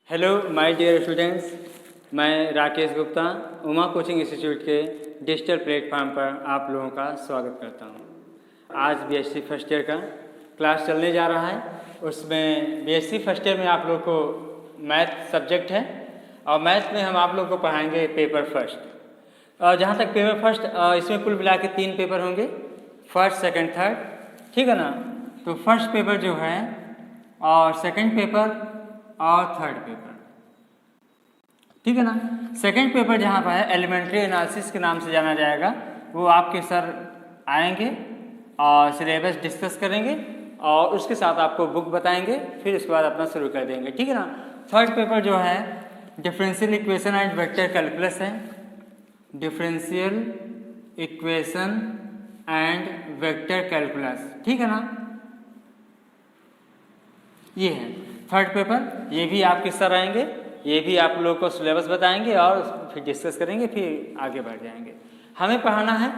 Hello my dear students, मैं Rakesh Gupta Uma coaching institute के digital platform पर आप लोगों का स्वागत करता हूं। आज बीएससी फर्स्ट ईयर का क्लास चलने जा रहा है। उसमें बीएससी फर्स्ट ईयर में आप लोग को मैथ सब्जेक्ट है और मैथ में हम आप लोग को पढ़ाएंगे पेपर फर्स्ट। और जहाँ तक पेपर फर्स्ट, इसमें कुल मिला के 3 पेपर होंगे, फर्स्ट सेकेंड थर्ड, ठीक है ना। तो फर्स्ट पेपर जो है और सेकेंड पेपर और थर्ड पेपर, ठीक है ना। सेकेंड पेपर जहाँ पर है एलिमेंट्री एनालिसिस के नाम से जाना जाएगा, वो आपके सर आएंगे और सिलेबस डिस्कस करेंगे और उसके साथ आपको बुक बताएंगे, फिर उसके बाद अपना शुरू कर देंगे, ठीक है ना। थर्ड पेपर जो है differential equation and vector calculus है, differential equation and vector calculus, ठीक है ना। ये है थर्ड पेपर। ये भी आपके सर आएंगे, ये भी आप लोगों को सिलेबस बताएंगे और फिर डिस्कस करेंगे, फिर आगे बढ़ जाएंगे। हमें पढ़ाना है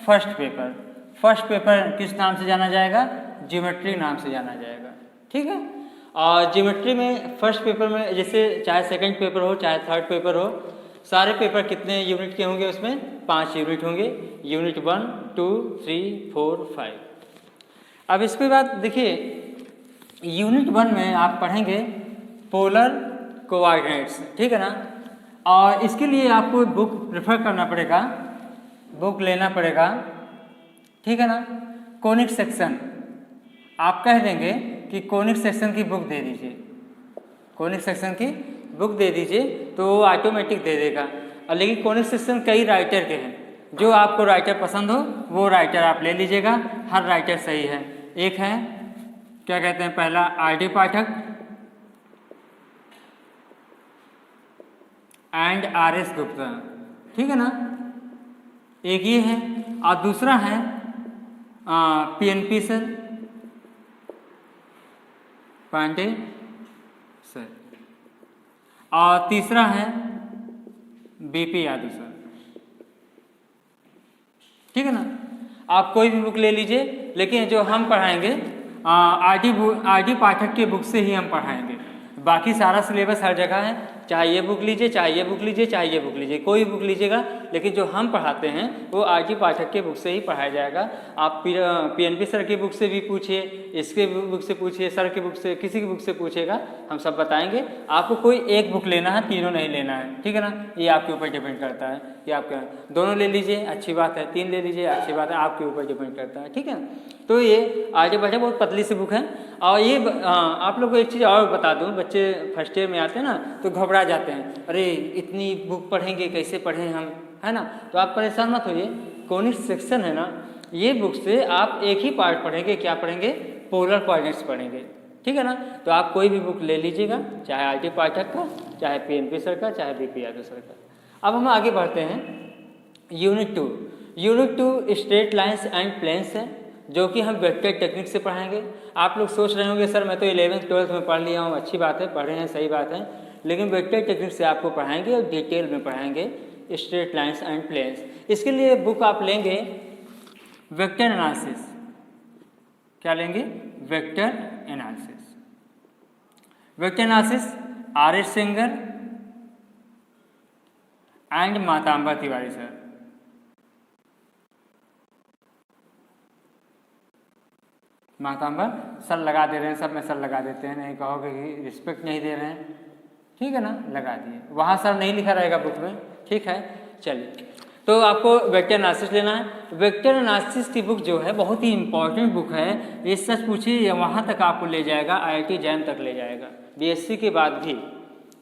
फर्स्ट पेपर। फर्स्ट पेपर किस नाम से जाना जाएगा? ज्योमेट्री नाम से जाना जाएगा, ठीक है। और ज्योमेट्री में फर्स्ट पेपर में जैसे चाहे सेकंड पेपर हो चाहे थर्ड पेपर हो, सारे पेपर कितने यूनिट के होंगे? उसमें 5 यूनिट होंगे, यूनिट 1, 2, 3, 4, 5। अब इसके बाद देखिए यूनिट 1 में आप पढ़ेंगे पोलर कोऑर्डिनेट्स, ठीक है ना। और इसके लिए आपको बुक प्रेफर करना पड़ेगा, बुक लेना पड़ेगा, ठीक है ना। कोनिक सेक्शन आप कह देंगे कि कोनिक सेक्शन की बुक दे दीजिए, कोनिक सेक्शन की बुक दे दीजिए तो वो ऑटोमेटिक दे देगा। और लेकिन कोनिक सेक्शन कई राइटर के हैं, जो आपको राइटर पसंद हो वो राइटर आप ले लीजिएगा, हर राइटर सही है। एक है क्या कहते हैं, पहला RD. Pathak and RS. Gupta, ठीक है ना। एक ये है और दूसरा है पी.एन.पी. सर, पांडे सर, और तीसरा है बी.पी. यादव सर, ठीक है ना। आप कोई भी बुक ले लीजिए, लेकिन जो हम पढ़ाएंगे आर.डी. पाठक के बुक से ही हम पढ़ाएंगे। बाकी सारा सिलेबस हर जगह है, चाहे ये बुक लीजिए, चाहे ये बुक लीजिए, चाहे ये बुक लीजिए, कोई बुक लीजिएगा, लेकिन जो हम पढ़ाते हैं वो आर.डी. पाठक के बुक से ही पढ़ाया जाएगा। आप पी.एन.पी. सर की बुक से भी पूछिए, इसके बुक से पूछिए, सर की बुक से, किसी की बुक से पूछिएगा, हम सब बताएंगे। आपको कोई एक बुक लेना है, तीनों नहीं लेना है, ठीक है ना। ये आपके ऊपर डिपेंड करता है कि आप क्या, दोनों ले लीजिए अच्छी बात है, 3 ले लीजिए अच्छी बात है, आपके ऊपर डिपेंड करता है, ठीक है। तो ये आर.डी. पाठक बहुत पतली सी बुक है। और ये आप लोग को एक चीज़ और बता दूं, बच्चे फर्स्ट ईयर में आते हैं ना तो घबरा जाते हैं, अरे इतनी बुक पढ़ेंगे कैसे पढ़ें हम, है ना। तो आप परेशान मत होइए, कोनिक सेक्शन है ना, ये बुक से आप एक ही पार्ट पढ़ेंगे, क्या पढ़ेंगे? पोलर कोऑर्डिनेट्स पढ़ेंगे, ठीक है ना। तो आप कोई भी बुक ले लीजिएगा, चाहे आर.डी. पाठक का, चाहे पी.एन.पी. सर का, चाहे बी.पी. यादव सर का। अब हम आगे बढ़ते हैं unit 2। Unit 2 straight lines and planes है, जो कि हम वेक्टर टेक्निक से पढ़ाएंगे। आप लोग सोच रहे होंगे सर मैं तो 11th 12th में पढ़ लिया हूँ, अच्छी बात है, पढ़े हैं, सही बात है, लेकिन वेक्टर टेक्निक से आपको पढ़ाएंगे और डिटेल में पढ़ाएंगे स्ट्रेट लाइन्स एंड प्लेन्स। इसके लिए बुक आप लेंगे वेक्टर एनालिसिस। क्या लेंगे? Vector analysis. Vector analysis R S. Sengar and Matamba Tiwari sir. Matamba sir लगा दे रहे हैं, सब में सर लगा देते हैं, नहीं कहोगे कि रिस्पेक्ट नहीं दे रहे हैं, ठीक है ना, लगा दिए। वहाँ सर नहीं लिखा रहेगा बुक में, ठीक है। चलिए, तो आपको वेक्टर एनालिसिस लेना है। वेक्टर एनालिसिस की बुक जो है बहुत ही इंपॉर्टेंट बुक है, ये सच पूछिए वहाँ तक आपको ले जाएगा, IIT जैम तक ले जाएगा, बीएससी के बाद भी,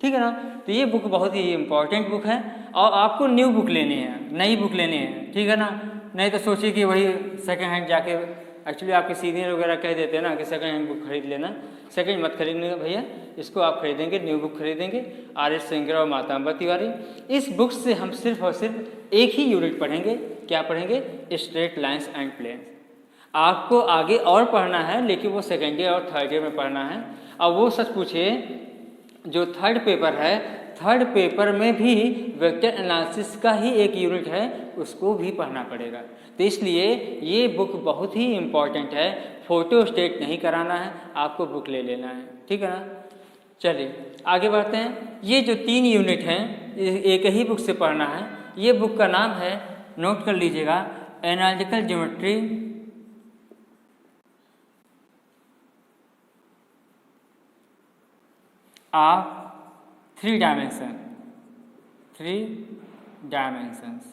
ठीक है ना। तो ये बुक बहुत ही इंपॉर्टेंट बुक है और आपको न्यू बुक लेनी है, नई बुक लेनी है, ठीक है ना। नहीं तो सोचिए कि वही सेकेंड हैंड जाके, एक्चुअली आपके सीनियर वगैरह कह देते हैं ना कि सेकंड हैंड बुक खरीद लेना, सेकंड मत खरीदने भैया, इसको आप खरीदेंगे, न्यू बुक खरीदेंगे, आर.एस. सेंगर और मातांबा तिवारी। इस बुक से हम सिर्फ और सिर्फ एक ही यूनिट पढ़ेंगे, क्या पढ़ेंगे? Straight lines and planes. आपको आगे और पढ़ना है, लेकिन वो सेकेंड ईयर और थर्ड ईयर में पढ़ना है। और वो सच पूछिए जो थर्ड पेपर है, थर्ड पेपर में भी वेक्टर एनालिसिस का ही एक यूनिट है, उसको भी पढ़ना पड़ेगा। तो इसलिए ये बुक बहुत ही इम्पॉर्टेंट है, फोटो स्टेट नहीं कराना है, आपको बुक ले लेना है, ठीक है ना। चलिए आगे बढ़ते हैं। ये जो 3 यूनिट हैं एक ही बुक से पढ़ना है। ये बुक का नाम है, नोट कर लीजिएगा, analytical geometry of 3 dimension, 3 dimensions,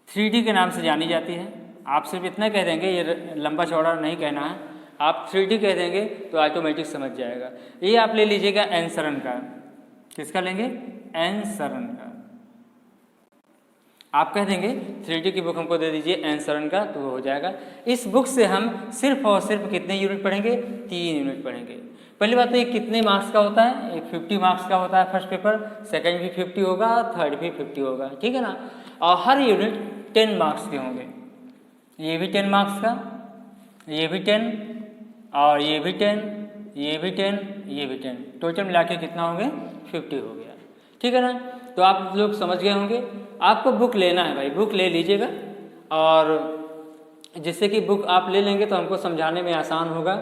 3D के नाम से जानी जाती है। आप सिर्फ इतना कह देंगे, ये लंबा चौड़ा नहीं कहना है, आप 3D कह देंगे तो ऑटोमेटिक समझ जाएगा। ये आप ले लीजिएगा एन सरन का। किसका लेंगे? एन सरन का। आप कह देंगे 3D की बुक हमको दे दीजिए एन सरन का, तो वो हो जाएगा। इस बुक से हम सिर्फ और सिर्फ कितने यूनिट पढ़ेंगे? 3 यूनिट पढ़ेंगे। पहली बात तो ये कितने मार्क्स का होता है? एक 50 मार्क्स का होता है फर्स्ट पेपर, सेकंड भी 50 होगा, थर्ड भी 50 होगा, ठीक है ना। और हर यूनिट 10 मार्क्स के होंगे। ये भी 10 मार्क्स का, ये भी 10, और ये भी 10, ये भी 10, ये भी 10, टोटल मिला के कितना हो गया? 50 हो गया, ठीक है ना। तो आप लोग समझ गए होंगे। आपको बुक लेना है भाई, बुक ले लीजिएगा, और जिससे कि बुक आप ले लेंगे तो हमको समझाने में आसान होगा।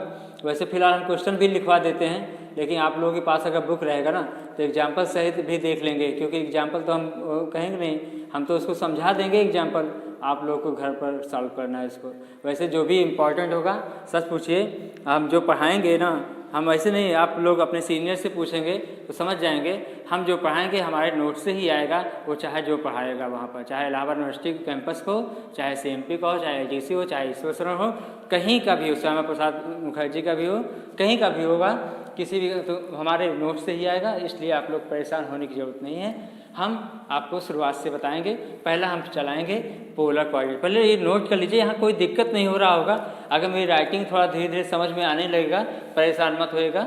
वैसे फ़िलहाल हम क्वेश्चन भी लिखवा देते हैं, लेकिन आप लोगों के पास अगर बुक रहेगा ना तो एग्जाम्पल सहित भी देख लेंगे, क्योंकि एग्जाम्पल तो हम कहेंगे नहीं, हम तो उसको समझा देंगे एग्जाम्पल, आप लोग को घर पर सॉल्व करना है इसको। वैसे जो भी इम्पोर्टेंट होगा सच पूछिए, हम जो पढ़ाएंगे ना, हम ऐसे नहीं, आप लोग अपने सीनियर से पूछेंगे तो समझ जाएंगे। हम जो पढ़ाएंगे हमारे नोट से ही आएगा, वो चाहे जो पढ़ाएगा वहाँ पर, चाहे इलाहाबाद यूनिवर्सिटी कैंपस को, चाहे CMP का हो, चाहे IGC हो, चाहे ईश्वरशरण हो, कहीं का भी हो, श्यामा प्रसाद मुखर्जी का भी हो, कहीं का भी होगा, किसी भी, तो हमारे नोट से ही आएगा। इसलिए आप लोग परेशान होने की ज़रूरत नहीं है। हम आपको शुरुआत से बताएंगे। पहला हम चलाएंगे पोलर कोऑर्डिनेट। पहले ये नोट कर लीजिए, यहाँ कोई दिक्कत नहीं हो रहा होगा। अगर मेरी राइटिंग थोड़ा धीरे धीरे समझ में आने लगेगा, परेशान मत होएगा,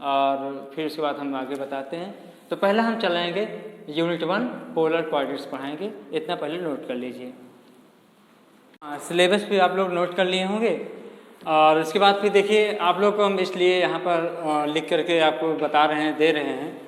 और फिर उसके बाद हम आगे बताते हैं। तो पहला हम चलाएंगे यूनिट 1 पोलर कोऑर्डिनेट्स पढ़ाएंगे, इतना पहले नोट कर लीजिए। सिलेबस भी आप लोग नोट कर लिए होंगे, और उसके बाद फिर देखिए आप लोग को हम इसलिए यहाँ पर लिख करके आपको बता रहे हैं, दे रहे हैं,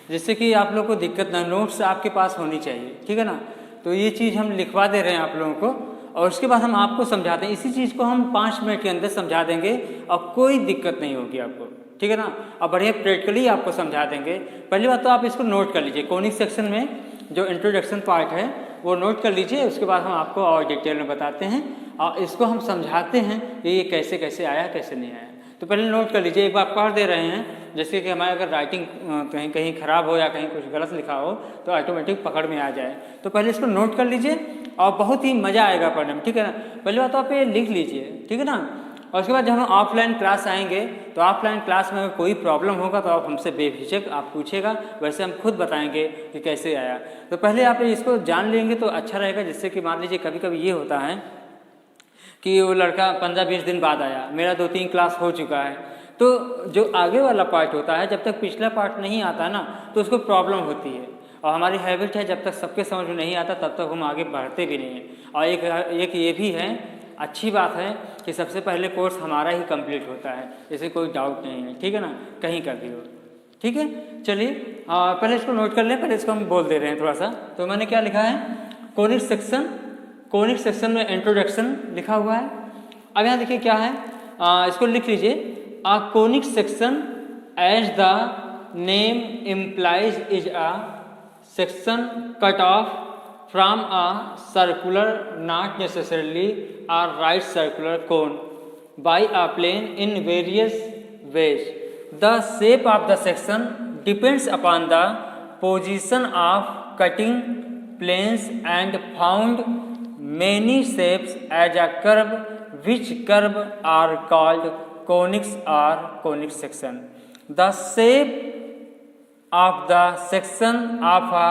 जिससे कि आप लोग को दिक्कत ना, नोट्स आपके पास होनी चाहिए, ठीक है ना। तो ये चीज़ हम लिखवा दे रहे हैं आप लोगों को, और उसके बाद हम आपको समझाते हैं। इसी चीज़ को हम 5 मिनट के अंदर समझा देंगे और कोई दिक्कत नहीं होगी आपको, ठीक है ना। और बढ़िया प्रैक्टिकली आपको समझा देंगे। पहली बात तो आप इसको नोट कर लीजिए, कोनिक सेक्शन में जो इंट्रोडक्शन पार्ट है वो नोट कर लीजिए। उसके बाद हम आपको और डिटेल में बताते हैं, और इसको हम समझाते हैं कि ये कैसे कैसे आया, कैसे नहीं आया। तो पहले नोट कर लीजिए, एक बार पढ़ दे रहे हैं, जैसे कि हमारे अगर राइटिंग कहीं कहीं ख़राब हो या कहीं कुछ गलत लिखा हो तो ऑटोमेटिक पकड़ में आ जाए। तो पहले इसको नोट कर लीजिए, और बहुत ही मज़ा आएगा पढ़ने में, ठीक है ना। पहले बात तो आप ये लिख लीजिए, ठीक है ना। और उसके बाद जब हम ऑफलाइन क्लास आएंगे तो ऑफलाइन क्लास में अगर कोई प्रॉब्लम होगा तो आप हमसे बेझिझक आप पूछेगा, वैसे हम खुद बताएंगे कि कैसे आया। तो पहले आप इसको जान लेंगे तो अच्छा रहेगा, जिससे कि मान लीजिए कभी कभी ये होता है कि वो लड़का 15-20 दिन बाद आया, मेरा 2-3 क्लास हो चुका है, तो जो आगे वाला पार्ट होता है जब तक पिछला पार्ट नहीं आता ना तो उसको प्रॉब्लम होती है। और हमारी हैबिट है जब तक सबके समझ में नहीं आता तब तक हम आगे बढ़ते भी नहीं हैं। और एक ये भी है, अच्छी बात है कि सबसे पहले कोर्स हमारा ही कंप्लीट होता है, इससे कोई डाउट नहीं है, ठीक है ना, कहीं का भी हो, ठीक है। चलिए पहले इसको नोट कर लें, पहले इसको हम बोल दे रहे हैं थोड़ा सा। तो मैंने क्या लिखा है, कोनिक सेक्शन, कोनिक सेक्शन में इंट्रोडक्शन लिखा हुआ है। अब यहाँ देखिए क्या है, इसको लिख लीजिए, a conic section as the name implies is a section cut off from a circular, not necessarily a right circular cone, by a plane in various ways. The shape of the section depends upon the position of cutting planes and found many shapes as a curve, which curve are called conics or conic section. The shape of the section of a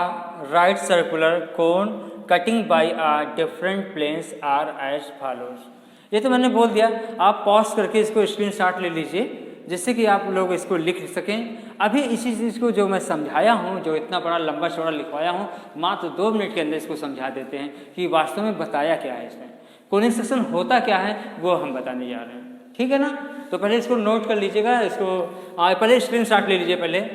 right circular cone cutting by a different planes are as follows. ये तो मैंने बोल दिया, आप pause करके इसको screenshot ले लीजिए जिससे कि आप लोग इसको लिख सकें। अभी इसी चीज़ को जो मैं समझाया हूँ, जो इतना बड़ा लंबा चौड़ा लिखवाया हूँ, मात्र 2 मिनट के अंदर इसको समझा देते हैं कि वास्तव में बताया क्या है इसमें, कोनिक सेक्शन होता क्या है वो हम बताने जा रहे हैं, ठीक है ना। तो पहले इसको नोट कर लीजिएगा, इसको पहले स्क्रीनशॉट ले लीजिए पहले।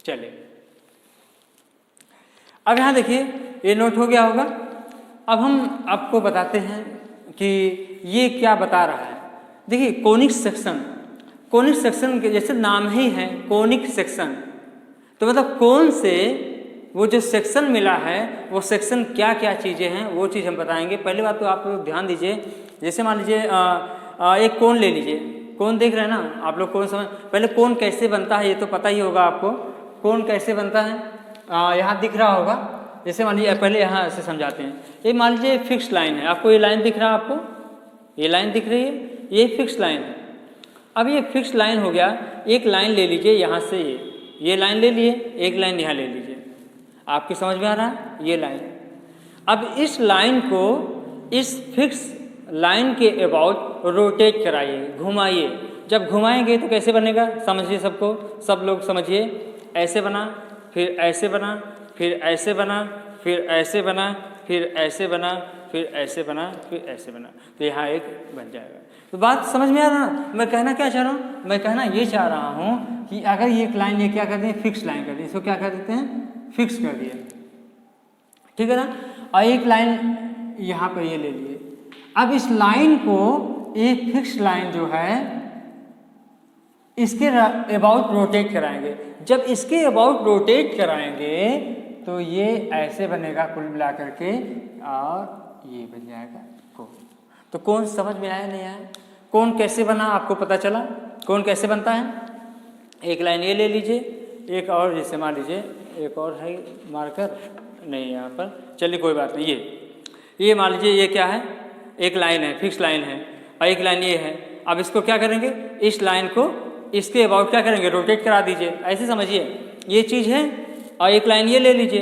चलिए अब यहाँ देखिए, ये नोट हो गया होगा। अब हम आपको बताते हैं कि ये क्या बता रहा है। देखिए कोनिक सेक्शन, कोनिक सेक्शन के जैसे नाम ही है कोनिक सेक्शन, तो मतलब कौन से वो जो सेक्शन मिला है वो सेक्शन क्या क्या चीज़ें हैं वो चीज़ हम बताएंगे। पहली बात तो आप लोग ध्यान दीजिए, जैसे मान लीजिए एक कोन ले लीजिए, कोन देख रहे हैं ना आप लोग, कोन समझ, पहले कोन कैसे बनता है ये तो पता ही होगा आपको, कोन कैसे बनता है यहाँ दिख रहा होगा। जैसे मान लीजिए पहले यहाँ से समझाते हैं, ये मान लीजिए फिक्स लाइन है, आपको ये लाइन दिख रहा है, आपको ये लाइन दिख रही है, ये फिक्स लाइन है। अब ये फिक्स लाइन हो गया, एक लाइन ले लीजिए यहाँ से, ये लाइन ले लिए, एक लाइन यहाँ ले लीजिए, आपकी समझ में आ रहा है ये लाइन। अब इस लाइन को इस फिक्स लाइन के अबाउट रोटेट कराइए, घुमाइए। जब घुमाएंगे तो कैसे बनेगा समझिए, सबको, सब लोग समझिए। ऐसे बना, फिर ऐसे बना, फिर ऐसे बना, फिर ऐसे बना, फिर ऐसे बना, फिर ऐसे बना, फिर ऐसे बना, तो यहाँ एक बन जाएगा। तो बात समझ में आ रहा ना, मैं कहना क्या चाह रहा हूँ, मैं कहना ये चाह रहा हूँ कि अगर ये एक लाइन ये क्या करते हैं, फिक्स लाइन करते हैं, इसको क्या कर देते हैं, फिक्स कर दिया, ठीक है ना। और एक लाइन यहाँ पर ये ले लिए। अब इस लाइन को एक फिक्स लाइन जो है इसके अबाउट रोटेट कराएंगे। जब इसके अबाउट रोटेट कराएंगे तो ये ऐसे बनेगा कुल मिला करके, और ये बन जाएगा कोन। तो कौन समझ में आया नहीं आया, कौन कैसे बना आपको पता चला, कौन कैसे बनता है। एक लाइन ये ले लीजिए, एक और जैसे मान लीजिए एक और है मार्कर नहीं यहाँ पर, चलिए कोई बात नहीं, ये मान लीजिए ये क्या है, एक लाइन है, फिक्स लाइन है, और एक लाइन ये है। अब इसको क्या करेंगे, इस लाइन को इसके अबाउट क्या करेंगे, रोटेट करा दीजिए, ऐसे समझिए ये चीज़ है। और एक लाइन ये ले लीजिए,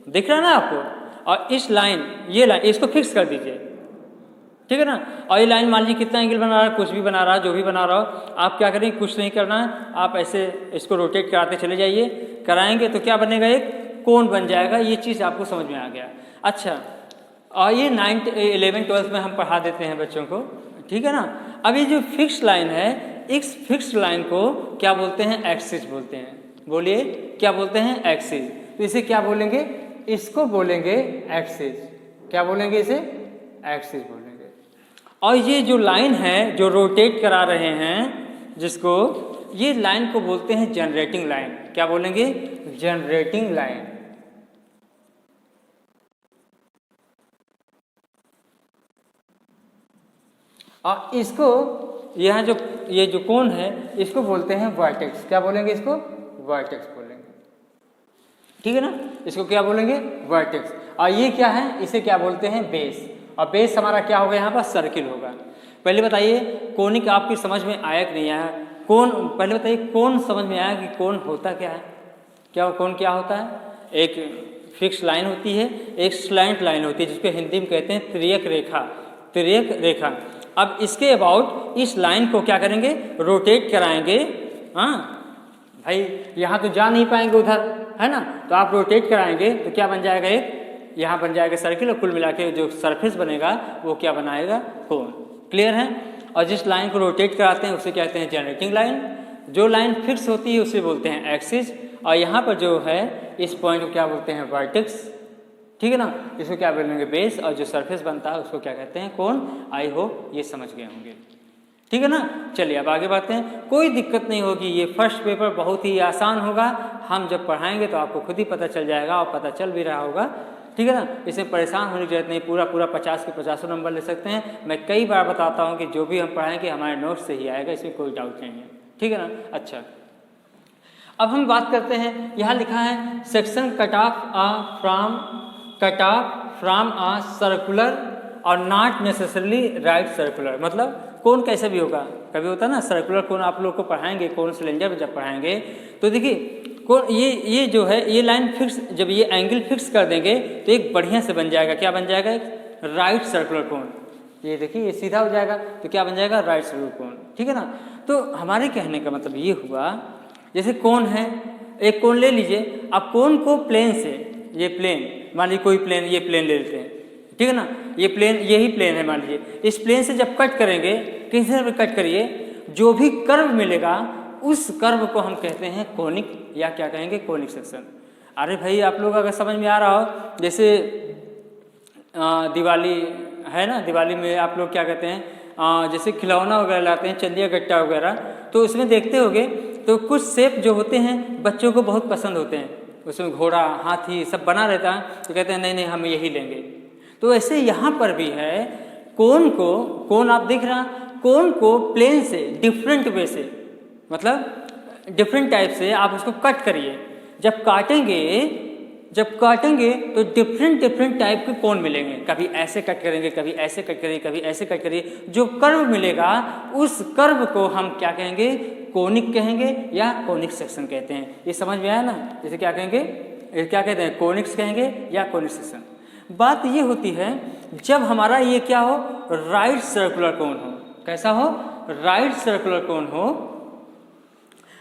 दिख रहा है ना आपको, और इस लाइन ये लाइन इसको फिक्स कर दीजिए, ठीक है ना। और ये लाइन मान लीजिए कितना एंगल बना रहा है, कुछ भी बना रहा है, जो भी बना रहा हो, आप क्या करेंगे, कुछ नहीं करना है, आप ऐसे इसको रोटेट कराते चले जाइए, कराएंगे तो क्या बनेगा, एक कोन बन जाएगा। ये चीज़ आपको समझ में आ गया। अच्छा, और ये 9th 11th 12th में हम पढ़ा देते हैं बच्चों को, ठीक है ना। अब ये जो फिक्स लाइन है, इस फिक्स लाइन को क्या बोलते हैं, एक्सिस बोलते हैं। बोलिए क्या बोलते हैं, एक्सिस। तो इसे क्या बोलेंगे, इसको बोलेंगे एक्सिस। क्या बोलेंगे, इसे एक्सिस बोलेंगे। और ये जो लाइन है जो रोटेट करा रहे हैं जिसको, ये लाइन को बोलते हैं जनरेटिंग लाइन। क्या बोलेंगे, जनरेटिंग लाइन। और इसको यहाँ जो ये जो कोण है इसको बोलते हैं वर्टेक्स। क्या बोलेंगे, इसको वर्टेक्स बोलेंगे, ठीक है ना। इसको क्या बोलेंगे, वर्टेक्स। और ये क्या है, इसे क्या बोलते हैं, बेस। और बेस हमारा क्या होगा, यहाँ पर सर्किल होगा। पहले बताइए कोनिक आपकी समझ में आया कि नहीं आया, कोण पहले बताइए, कोण समझ में आया कि कोण होता क्या है, क्या कोण क्या होता है। एक फिक्स लाइन होती है, एक स्लैंट लाइन होती है जिसको हिंदी में कहते हैं तिर्यक रेखा, तिर्यक रेखा। अब इसके अबाउट इस लाइन को क्या करेंगे, रोटेट कराएंगे। हाँ भाई, यहाँ तो जा नहीं पाएंगे उधर, है ना, तो आप रोटेट कराएंगे तो क्या बन जाएगा, एक यहाँ बन जाएगा सर्किल, और कुल मिला के जो सरफेस बनेगा वो क्या बनाएगा, कोण। क्लियर है। और जिस लाइन को रोटेट कराते हैं उसे कहते हैं जनरेटिंग लाइन। जो लाइन फिक्स होती है उसे बोलते हैं एक्सिस। और यहाँ पर जो है इस पॉइंट को क्या बोलते हैं, वर्टेक्स, ठीक है ना। इसको क्या बोलेंगे, बेस। और जो सरफेस बनता है उसको क्या कहते हैं, कोण। आई होप ये समझ गए होंगे, ठीक है ना। चलिए अब आगे बढ़ते हैं। कोई दिक्कत नहीं होगी, ये फर्स्ट पेपर बहुत ही आसान होगा। हम जब पढ़ाएंगे तो आपको खुद ही पता चल जाएगा, और पता चल भी रहा होगा, ठीक है ना। इसमें परेशान होने की जरूरत नहीं, पूरा 50 के 50 नंबर ले सकते हैं। मैं कई बार बताता हूँ कि जो भी हम पढ़ाएंगे हमारे नोट से ही आएगा, इसमें कोई डाउट नहीं है, ठीक है ना। अच्छा, अब हम बात करते हैं, यहाँ लिखा है section cut of from a circular और नॉट नेसेसरली राइट सर्कुलर। मतलब कोण कैसे भी होगा, कभी होता है ना सर्कुलर कोण, आप लोग को पढ़ाएंगे कोण सिलेंडर में जब पढ़ाएंगे तो देखिए कोण, ये जो है ये लाइन फिक्स, जब ये एंगल फिक्स कर देंगे तो एक बढ़िया से बन जाएगा, क्या बन जाएगा, एक राइट सर्कुलर कोण। ये देखिए ये सीधा हो जाएगा तो क्या बन जाएगा, राइट सर्कुलर कोण, ठीक है ना। तो हमारे कहने का मतलब ये हुआ, जैसे कोण है, एक कोण ले लीजिए। अब कोण को प्लेन से, ये प्लेन मान लीजिए, कोई प्लेन, ये प्लेन ले लेते हैं, ठीक है ना। ये प्लेन, यही प्लेन है मान लीजिए। इस प्लेन से जब कट करेंगे, किसी से भी कट करिए, जो भी कर्व मिलेगा उस कर्व को हम कहते हैं कोनिक, या क्या कहेंगे, कोनिक सेक्शन। अरे भाई आप लोग अगर समझ में आ रहा हो, जैसे दिवाली है ना, दिवाली में आप लोग क्या कहते हैं, जैसे खिलौना वगैरह लाते हैं, चंदिया गट्टा वगैरह, तो उसमें देखते होगे तो कुछ शेप जो होते हैं बच्चों को बहुत पसंद होते हैं, उसमें घोड़ा हाथी सब बना रहता है, तो कहते हैं नहीं नहीं हम यही लेंगे। तो ऐसे यहाँ पर भी है, कोन आप देख रहा, कोन को प्लेन से डिफरेंट वे से, मतलब डिफरेंट टाइप से आप उसको कट करिए। जब काटेंगे तो डिफरेंट टाइप के कोन मिलेंगे, कभी ऐसे कट करेंगे, कभी ऐसे कट करिए, कभी ऐसे कट करिए, जो कर्व मिलेगा उस कर्व को हम क्या कहेंगे, कोनिक कहेंगे या कोनिक सेक्शन कहते हैं। ये समझ में आया ना, जैसे क्या कहेंगे, क्या कहते हैं, कोनिक्स कहेंगे या कोनिक सेक्शन। बात ये होती है जब हमारा ये क्या हो, राइट सर्कुलर कोन हो। कैसा हो, राइट सर्कुलर कोन हो।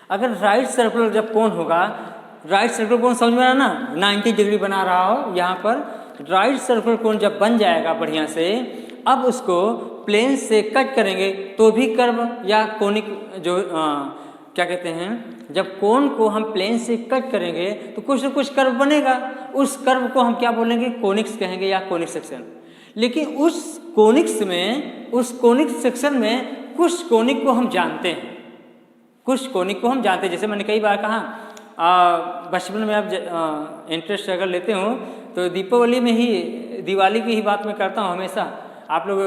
अगर राइट सर्कुलर जब कोन होगा, राइट सर्कुलर कोन समझ में आ रहा ना, 90 डिग्री बना रहा हो यहाँ पर, राइट सर्कुलर कोन जब बन जाएगा बढ़िया से, अब उसको प्लेन से कट करेंगे तो भी कर्व या कोनिक जो क्या कहते हैं, जब कोन को हम प्लेन से कट करेंगे तो कुछ न कुछ कर्व बनेगा, उस कर्व को हम क्या बोलेंगे, कोनिक्स कहेंगे या कोनिक सेक्शन। लेकिन उस कोनिक सेक्शन में कुछ कोनिक को हम जानते हैं, जैसे मैंने कई बार कहा, बचपन में आप इंटरेस्ट अगर लेते हो तो दीपावली में ही, दिवाली की ही बात मैं करता हूँ हमेशा। आप लोग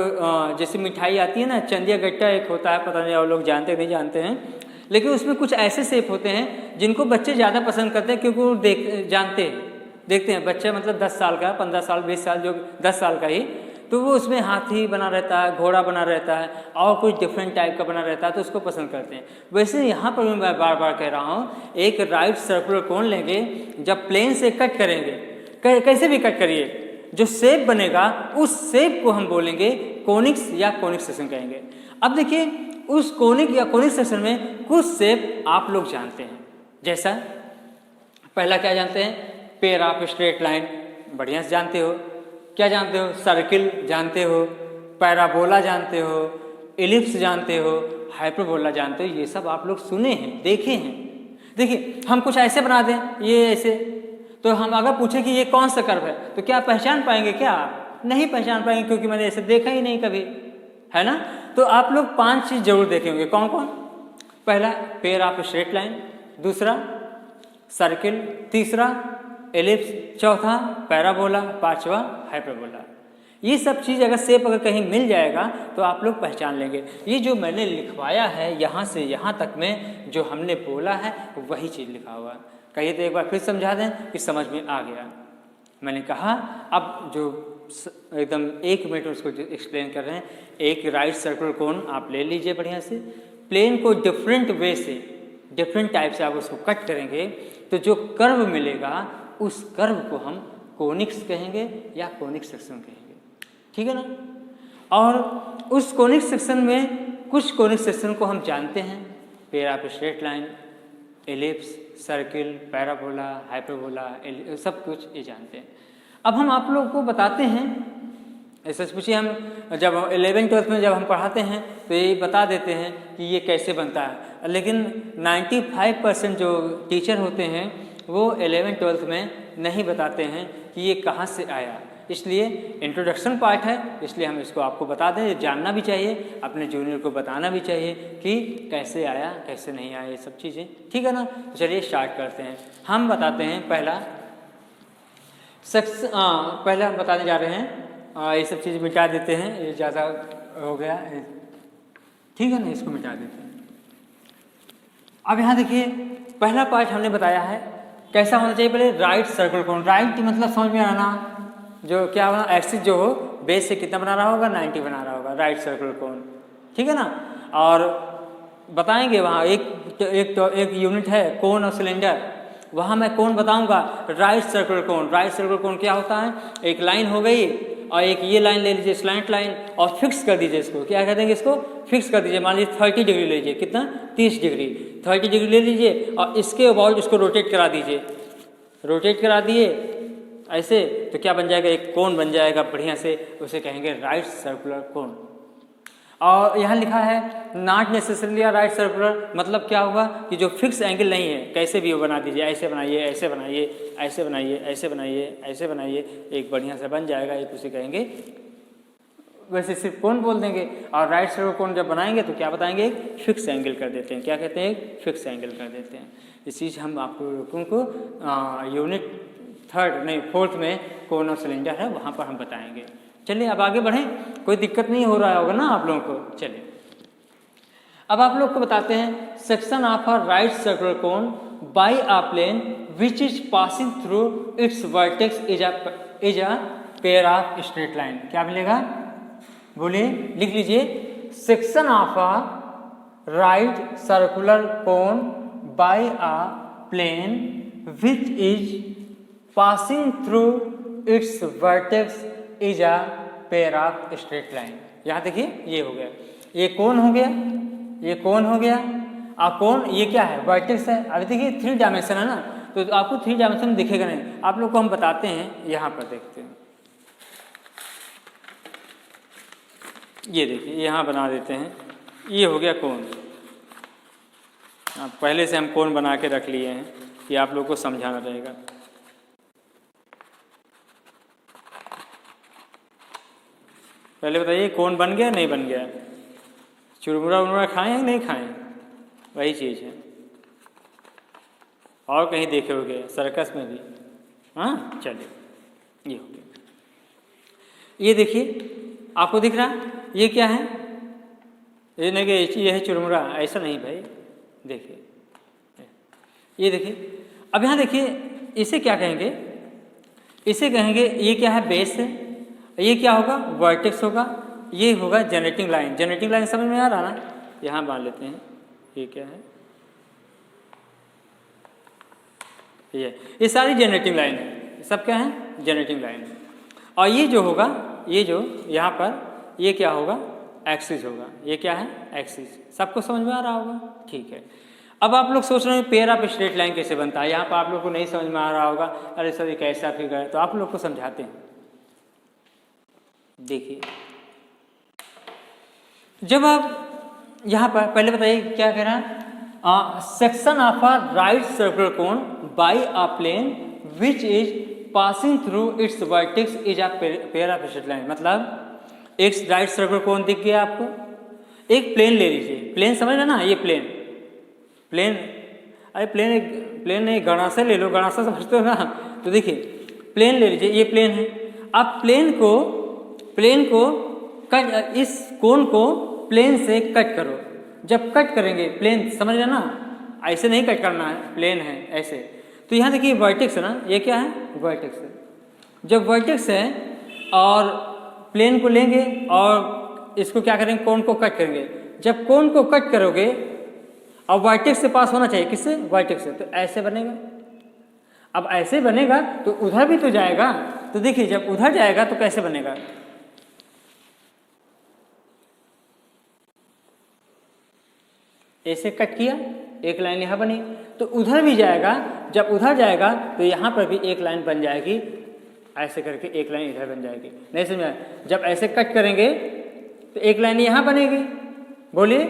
जैसे मिठाई आती है ना, चंदिया गट्टा एक होता है, पता नहीं आप लोग जानते नहीं जानते हैं, लेकिन उसमें कुछ ऐसे शेप होते हैं जिनको बच्चे ज़्यादा पसंद करते हैं, क्योंकि वो देखते हैं बच्चा, मतलब 10 साल का, 15 साल 20 साल, जो 10 साल का ही, तो वो उसमें हाथी बना रहता है, घोड़ा बना रहता है और कुछ डिफरेंट टाइप का बना रहता है, तो उसको पसंद करते हैं। वैसे यहाँ पर मैं बार बार कह रहा हूँ, एक राइट सर्कुलर कोन लेंगे, जब प्लेन से कट करेंगे, कैसे भी कट करिए, जो शेप बनेगा उस शेप को हम बोलेंगे कोनिक्स या कोनिक सेक्शन कहेंगे। अब देखिए, उस कोनिक या कोनिक सेक्शन में कुछ शेप आप लोग जानते हैं, जैसा पहला क्या जानते हैं, पेयर ऑफ स्ट्रेट लाइन, बढ़िया से जानते हो। क्या जानते हो, सर्किल जानते हो, पैराबोला जानते हो, एलिप्स जानते हो, हाइपरबोला जानते हो, ये सब आप लोग सुने हैं, देखे हैं। देखिए हम कुछ ऐसे बना दें, ये ऐसे, तो हम अगर पूछें कि ये कौन सा कर्व है, तो क्या पहचान पाएंगे, क्या आप नहीं पहचान पाएंगे, क्योंकि मैंने ऐसे देखा ही नहीं कभी, है ना। तो आप लोग 5 चीज़ जरूर देखे होंगे, कौन कौन, पहला पेयर ऑफ स्ट्रेट लाइन, दूसरा सर्किल, तीसरा एलिप्स, चौथा पैराबोला, पांचवा हाइपरबोला। ये सब चीज़ अगर शेप अगर कहीं मिल जाएगा तो आप लोग पहचान लेंगे। ये जो मैंने लिखवाया है यहाँ से यहाँ तक में, जो हमने बोला है वही चीज़ लिखा हुआ है। कहिए तो एक बार फिर समझा दें कि समझ में आ गया। मैंने कहा अब जो एकदम 1 मिनट में उसको एक्सप्लेन कर रहे हैं, एक राइट सर्कुलर कोन आप ले लीजिए बढ़िया से, प्लेन को डिफरेंट वे से, डिफरेंट टाइप से आप उसको कट करेंगे तो जो कर्व मिलेगा उस कर्व को हम कोनिक्स कहेंगे या कोनिक सेक्शन कहेंगे, ठीक है ना। और उस कोनिक सेक्शन में कुछ कोनिक सेक्शन को हम जानते हैं, pair of straight line, ellipse, circle, parabola, hyperbola, सब कुछ ये जानते हैं। अब हम आप लोगों को बताते हैं, एसएसपीसी हम जब 11th-12th में जब हम पढ़ाते हैं तो ये बता देते हैं कि ये कैसे बनता है, लेकिन 95% जो टीचर होते हैं वो 11th-12th में नहीं बताते हैं कि ये कहाँ से आया। इसलिए इंट्रोडक्शन पार्ट है, इसलिए हम इसको आपको बता दें, जानना भी चाहिए, अपने जूनियर को बताना भी चाहिए कि कैसे आया कैसे नहीं आया, ये सब चीज़ें, ठीक है ना। तो चलिए स्टार्ट करते हैं। हम बताते हैं पहला हम बताने जा रहे हैं, ये सब चीज़ मिटा देते हैं, ये ज़्यादा हो गया, ठीक है ना, इसको मिटा देते हैं। अब यहाँ देखिए पहला पार्ट हमने बताया है कैसा होना चाहिए, पहले राइट सर्कुलर कोन। राइट मतलब समझ में आना, जो क्या बना, एक्सिस जो हो बेस से कितना बना रहा होगा, 90 बना रहा होगा, राइट सर्कुलर कोन, ठीक है ना। और बताएंगे वहाँ एक यूनिट है कोन और सिलेंडर, वहाँ मैं कौन बताऊंगा, राइट सर्कुलर कोन। राइट सर्कुलर कोन क्या होता है, एक लाइन हो गई और एक ये लाइन ले लीजिए, स्लैंट लाइन, और फिक्स कर दीजिए इसको, क्या कह देंगे, इसको फिक्स कर दीजिए। मान लीजिए 30 डिग्री ले लीजिए, कितना, 30 डिग्री, 30 डिग्री ले लीजिए और इसके अबाउट इसको रोटेट करा दीजिए, रोटेट करा दिए ऐसे, तो क्या बन जाएगा, एक कोन बन जाएगा बढ़िया से, उसे कहेंगे राइट सर्कुलर कोन। और यहाँ लिखा है not necessarily a right circular, मतलब क्या हुआ कि जो फिक्स एंगल नहीं है, कैसे भी वो बना दीजिए, ऐसे बनाइए, ऐसे बनाइए, ऐसे बनाइए, ऐसे बनाइए, ऐसे बनाइए, एक बढ़िया से बन जाएगा, एक उसे कहेंगे, वैसे सिर्फ कोण बोल देंगे। और राइट सर्कुलर कोण जब बनाएंगे तो क्या बताएंगे, एक फिक्स एंगल कर देते हैं, क्या कहते हैं, एक फिक्स एंगल कर देते हैं। इस चीज़ हम आपको लोगों को यूनिट 4th में कोण ऑफ सिलेंडर है वहाँ पर हम बताएंगे। चलिए अब आगे बढ़ें, कोई दिक्कत नहीं हो रहा होगा ना आप लोगों को। चलिए अब आप लोग को बताते हैं section of a right circular cone by a plane which is passing through its vertex is a pair of straight line. क्या मिलेगा, बोलिए, लिख लीजिए, section of a right circular cone by a plane which is passing through its vertex is a pair of straight line. यहाँ देखिए ये हो गया, ये कोण हो गया, ये कोण हो गया, कोण ये क्या है, वर्टेक्स है। अभी देखिए 3 डायमेंशन है ना, तो आपको 3 डायमेंशन दिखेगा नहीं, आप लोग को हम बताते हैं, यहाँ पर देखते हैं, ये देखिए यहाँ बना देते हैं, ये हो गया कोण। पहले से हम कोण बना के रख लिए हैं कि आप लोग को समझाना रहेगा। पहले बताइए कोण बन गया नहीं बन गया, चुरमुरा उरमुरा खाएं या नहीं खाएं, वही चीज़ है। और कहीं देखे हो गए सर्कस में भी, हाँ चलिए ये हो गया। ये देखिए आपको दिख रहा, ये क्या है, ये नहीं कि ये है चुरमुरा, ऐसा नहीं भाई, देखिए ये देखिए। अब यहाँ देखिए इसे क्या कहेंगे, इसे कहेंगे, ये क्या है, बेस है, ये क्या होगा, वर्टेक्स होगा, ये होगा जनरेटिंग लाइन। जनरेटिंग लाइन समझ में आ रहा ना, यहाँ मान लेते हैं, ये क्या है, ये सारी जनरेटिंग लाइन है, सब क्या है, जनरेटिंग लाइन है। और ये जो होगा, ये जो यहाँ पर ये क्या होगा, एक्सिस होगा, ये क्या है, एक्सिस। सबको समझ में आ रहा होगा, ठीक है। अब आप लोग सोच रहे हैं पेयर ऑफ स्ट्रेट लाइन कैसे बनता है, यहाँ पर आप लोग को नहीं समझ में आ रहा होगा, अरे सर ये कैसा फिगर है, तो आप लोग को समझाते हैं। देखिए जब आप यहाँ पर पहले बताइए क्या कह रहा है, section of a right circular cone by a plane which is passing through its vertex is a pair of straight line. मतलब एक राइट सर्कुलर कोन दिख गया आपको, एक प्लेन ले लीजिए, प्लेन समझ रहे ना, ये प्लेन, प्लेन, अरे प्लेन नहीं, गणासा ले लो, गणासा समझते हो ना, तो देखिए प्लेन ले लीजिए, ये प्लेन है। अब प्लेन को कट, इस कोण को प्लेन से कट करो। जब कट करेंगे, प्लेन समझ रहे ना, ऐसे नहीं कट करना है, प्लेन है ऐसे, तो यहाँ देखिए वर्टेक्स है ना, ये क्या है, वर्टेक्स है। जब वर्टेक्स है और प्लेन को लेंगे और इसको क्या करेंगे, कोण को कट करेंगे। जब कोण को कट करोगे और वर्टेक्स से पास होना चाहिए, किससे, वर्टेक्स से, तो ऐसे बनेगा। अब ऐसे बनेगा तो उधर भी तो जाएगा, तो देखिए जब उधर जाएगा तो कैसे बनेगा, ऐसे कट किया, एक लाइन यहाँ बनी, तो उधर भी जाएगा, जब उधर जाएगा तो यहाँ पर भी एक लाइन बन जाएगी, ऐसे करके एक लाइन इधर बन जाएगी। नहीं समझा, जब ऐसे कट करेंगे तो एक लाइन यहाँ बनेगी, बोलिए।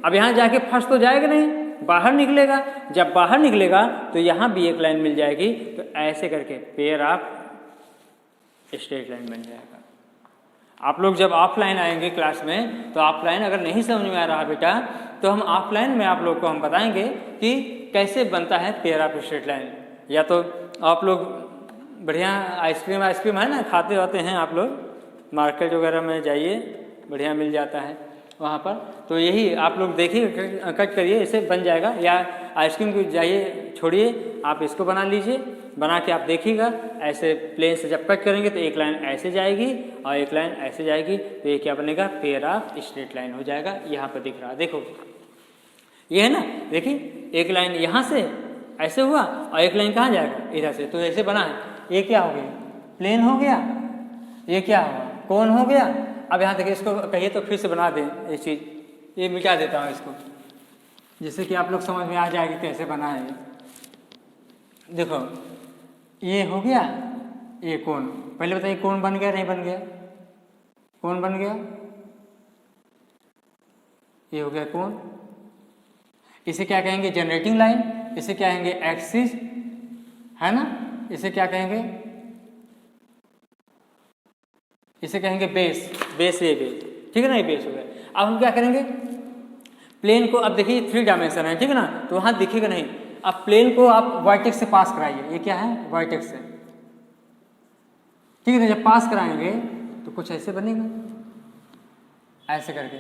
अब यहाँ जाके फंस तो जाएगा नहीं, बाहर निकलेगा, जब बाहर निकलेगा तो यहाँ भी एक लाइन मिल जाएगी, तो ऐसे करके पेयर ऑफ स्ट्रेट लाइन बन जाएगा। आप लोग जब ऑफलाइन आएंगे क्लास में, तो ऑफलाइन अगर नहीं समझ में आ रहा बेटा, तो हम ऑफलाइन में आप लोग को हम बताएंगे कि कैसे बनता है पेयर ऑफ स्ट्रेट लाइन। या तो आप लोग बढ़िया आइसक्रीम है ना, खाते होते हैं आप लोग, मार्केट वगैरह में जाइए, बढ़िया मिल जाता है वहाँ पर, तो यही आप लोग देखिए, कट करिए, इसे बन जाएगा। या आइसक्रीम को जाइए, छोड़िए, आप इसको बना लीजिए, बना के आप देखिएगा, ऐसे प्लेन से जब कट करेंगे तो एक लाइन ऐसे जाएगी और एक लाइन ऐसे जाएगी, तो ये क्या बनेगा, पेयर ऑफ स्ट्रेट लाइन हो जाएगा। यहाँ पर दिख रहा है, देखो ये है ना, देखिए एक लाइन यहाँ से ऐसे हुआ और एक लाइन कहाँ जाएगा, इधर से, तो ऐसे बना है। ये क्या हो गया, प्लेन हो गया, ये क्या हुआ, कोण हो गया। अब यहाँ देखिए, इसको कहिए तो फिर से बना दें ये चीज़, ये मिटा देता हूँ इसको, जिससे कि आप लोग समझ में आ जाएगी कैसे बना है। देखो ये हो गया, ये कोण, पहले बताइए कोण बन गया नहीं बन गया, कोण बन गया, ये हो गया कोण। इसे क्या कहेंगे? Generating line. इसे क्या कहेंगे? एक्सिस, है ना। इसे क्या कहेंगे? इसे कहेंगे बेस। बेस, ये बेस, ठीक है ना, ये बेस हो गया। अब हम क्या करेंगे? प्लेन को, अब देखिए 3 डायमेंशन है, ठीक है ना, तो वहाँ दिखेगा नहीं। अब प्लेन को आप वर्टेक्स से पास कराइए। ये क्या है? वर्टेक्स से, ठीक है ना। जब पास कराएंगे तो कुछ ऐसे बनेगा, ऐसे करके,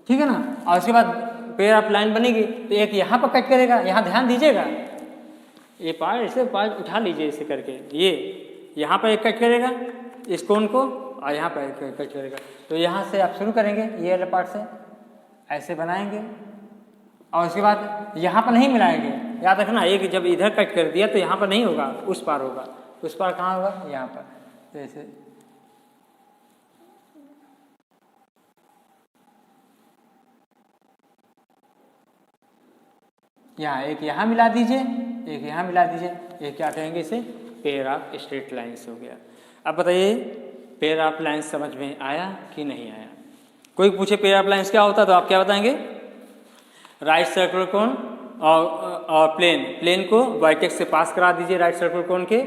ठीक है ना। और उसके बाद पेयर ऑफ लाइन बनेगी, तो एक यहाँ पर कट करेगा। यहाँ ध्यान दीजिएगा, ये पार्ट ऐसे पार्ट उठा लीजिए ऐसे करके, ये यहाँ पर एक कट करेगा इस कोण को, और यहाँ पर एक कट करेगा। तो यहाँ से आप शुरू करेंगे, ये वाले पार्ट से ऐसे बनाएंगे, और उसके बाद यहाँ पर नहीं मिलाएंगे। याद रखना, एक जब इधर कट कर दिया तो यहाँ पर नहीं होगा, उस पार होगा। उस पार कहाँ होगा? यहाँ पर। तो ऐसे यहाँ एक यहाँ मिला दीजिए, एक यहाँ मिला दीजिए। ये क्या कहेंगे? इसे पेयर ऑफ स्ट्रेट लाइन्स हो गया। अब बताइए पेयर ऑफ लाइन्स समझ में आया कि नहीं आया? कोई पूछे पेयर ऑफ लाइन्स क्या होता है तो आप क्या बताएंगे? राइट सर्कुलर कोन और प्लेन को वर्टेक्स से पास करा दीजिए। राइट सर्कुलर कोन के,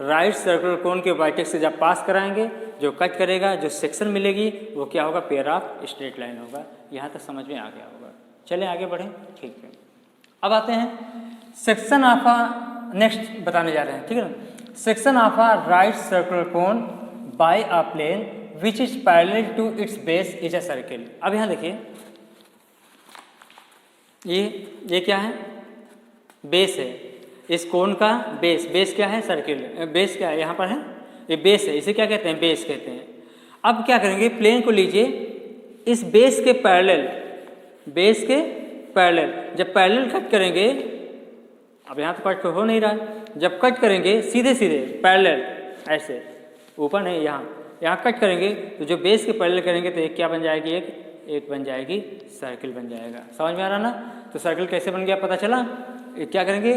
राइट सर्कुलर कोन के वर्टेक्स से जब पास कराएंगे, जो कट करेगा, जो सेक्शन मिलेगी, वो क्या होगा? पेयर ऑफ स्ट्रेट लाइन होगा। यहाँ तक समझ में आ गया होगा। चलिए आगे बढ़ें, ठीक है। अब आते हैं सेक्शन ऑफ अ, नेक्स्ट बताने जा रहे हैं, ठीक है ना। Section of a right circular cone by a plane which is parallel to its base is a circle. अब यहाँ देखिए, ये क्या है? बेस है। इस कोन का बेस, बेस क्या है? सर्किल। बेस क्या है? यहाँ पर है, ये बेस है। इसे क्या कहते हैं? बेस कहते हैं। अब क्या करेंगे? प्लेन को लीजिए, इस बेस के पैरेलल, बेस के पैरेलल जब पैरेलल कट करेंगे, अब यहाँ तो कट हो नहीं रहा, जब कट करेंगे सीधे सीधे पैरेलल, ऐसे ऊपर नहीं, यहाँ कट करेंगे, तो जो बेस के पैरेलल करेंगे तो एक क्या बन जाएगी? एक बन जाएगी सर्किल बन जाएगा। समझ में आ रहा ना? तो सर्किल कैसे बन गया पता चला? क्या करेंगे?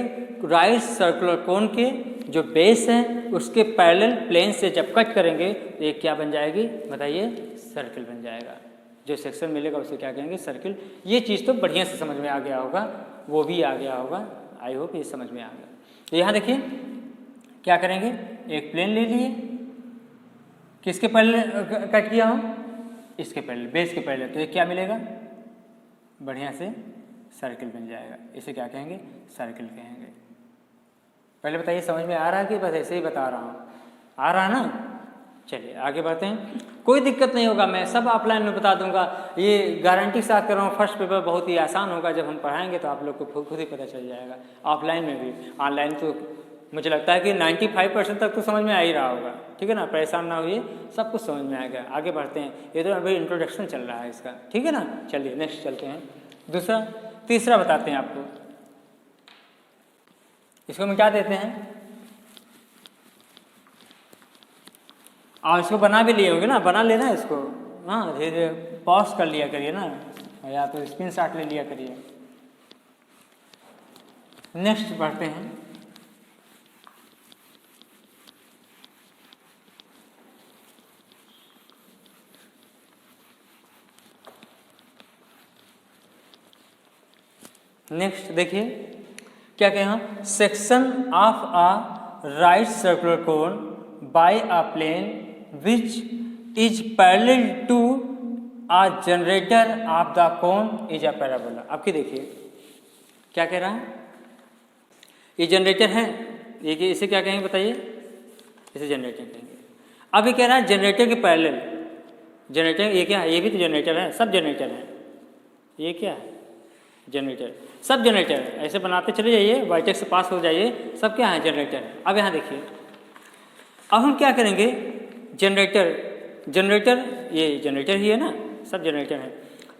राइट सर्कुलर कोन के जो बेस है उसके पैरेलल प्लेन से जब कट करेंगे तो एक क्या बन जाएगी? बताइए, सर्किल बन जाएगा। जो सेक्शन मिलेगा उसे क्या कहेंगे? सर्किल। ये चीज़ तो बढ़िया से समझ में आ गया होगा, वो भी आ गया होगा। आई होप ये समझ में आ गया। तो यहाँ देखिए क्या करेंगे? एक प्लेन ले लिए, किसके पैरेलल कट किया हूँ? इसके पैरेलल, बेस के पैरेलल। तो ये क्या मिलेगा? बढ़िया से सर्किल बन जाएगा। इसे क्या कहेंगे? सर्किल कहेंगे। पहले बताइए समझ में आ रहा है कि बस ऐसे ही बता रहा हूँ? आ रहा है ना? चलिए आगे बढ़ते हैं। कोई दिक्कत नहीं होगा, मैं सब ऑफलाइन में बता दूंगा। ये गारंटी के साथ कर रहा हूँ, फर्स्ट पेपर बहुत ही आसान होगा। जब हम पढ़ाएंगे तो आप लोग को खुद ही पता चल जाएगा। ऑफलाइन में भी, ऑनलाइन तो मुझे लगता है कि 95% तक तो समझ में आ ही रहा होगा, ठीक है ना। परेशान ना होइए, सब कुछ समझ में आ गया। आगे बढ़ते हैं, ये तो अभी इंट्रोडक्शन चल रहा है इसका, ठीक है ना। चलिए नेक्स्ट चलते हैं। तीसरा बताते हैं आपको। इसको मिटा देते हैं, और इसको बना भी लिए होंगे ना, बना लेना इसको। हाँ, धीरे धीरे पॉज कर लिया करिए ना, या तो स्क्रीनशॉट ले लिया करिए। नेक्स्ट बढ़ते हैं। नेक्स्ट देखिए क्या कहें हम? Section of a right circular cone by a plane which is parallel to a generator of the cone is a parabola. आपकी देखिए क्या कह रहा है? ये जनरेटर है, ये इसे क्या कहेंगे बताइए? इसे जनरेटर कहेंगे। अब ये कह रहा है जनरेटर के पैरेलल, जनरेटर ये क्या है? ये भी तो जनरेटर है, सब जनरेटर है। ये क्या है? जनरेटर, सब जनरेटर है। ऐसे बनाते चले जाइए, वर्टेक्स से पास हो जाइए, सब क्या है? जनरेटर। अब यहाँ देखिए, अब हम क्या करेंगे? जनरेटर ये जनरेटर ही है ना, सब जनरेटर है।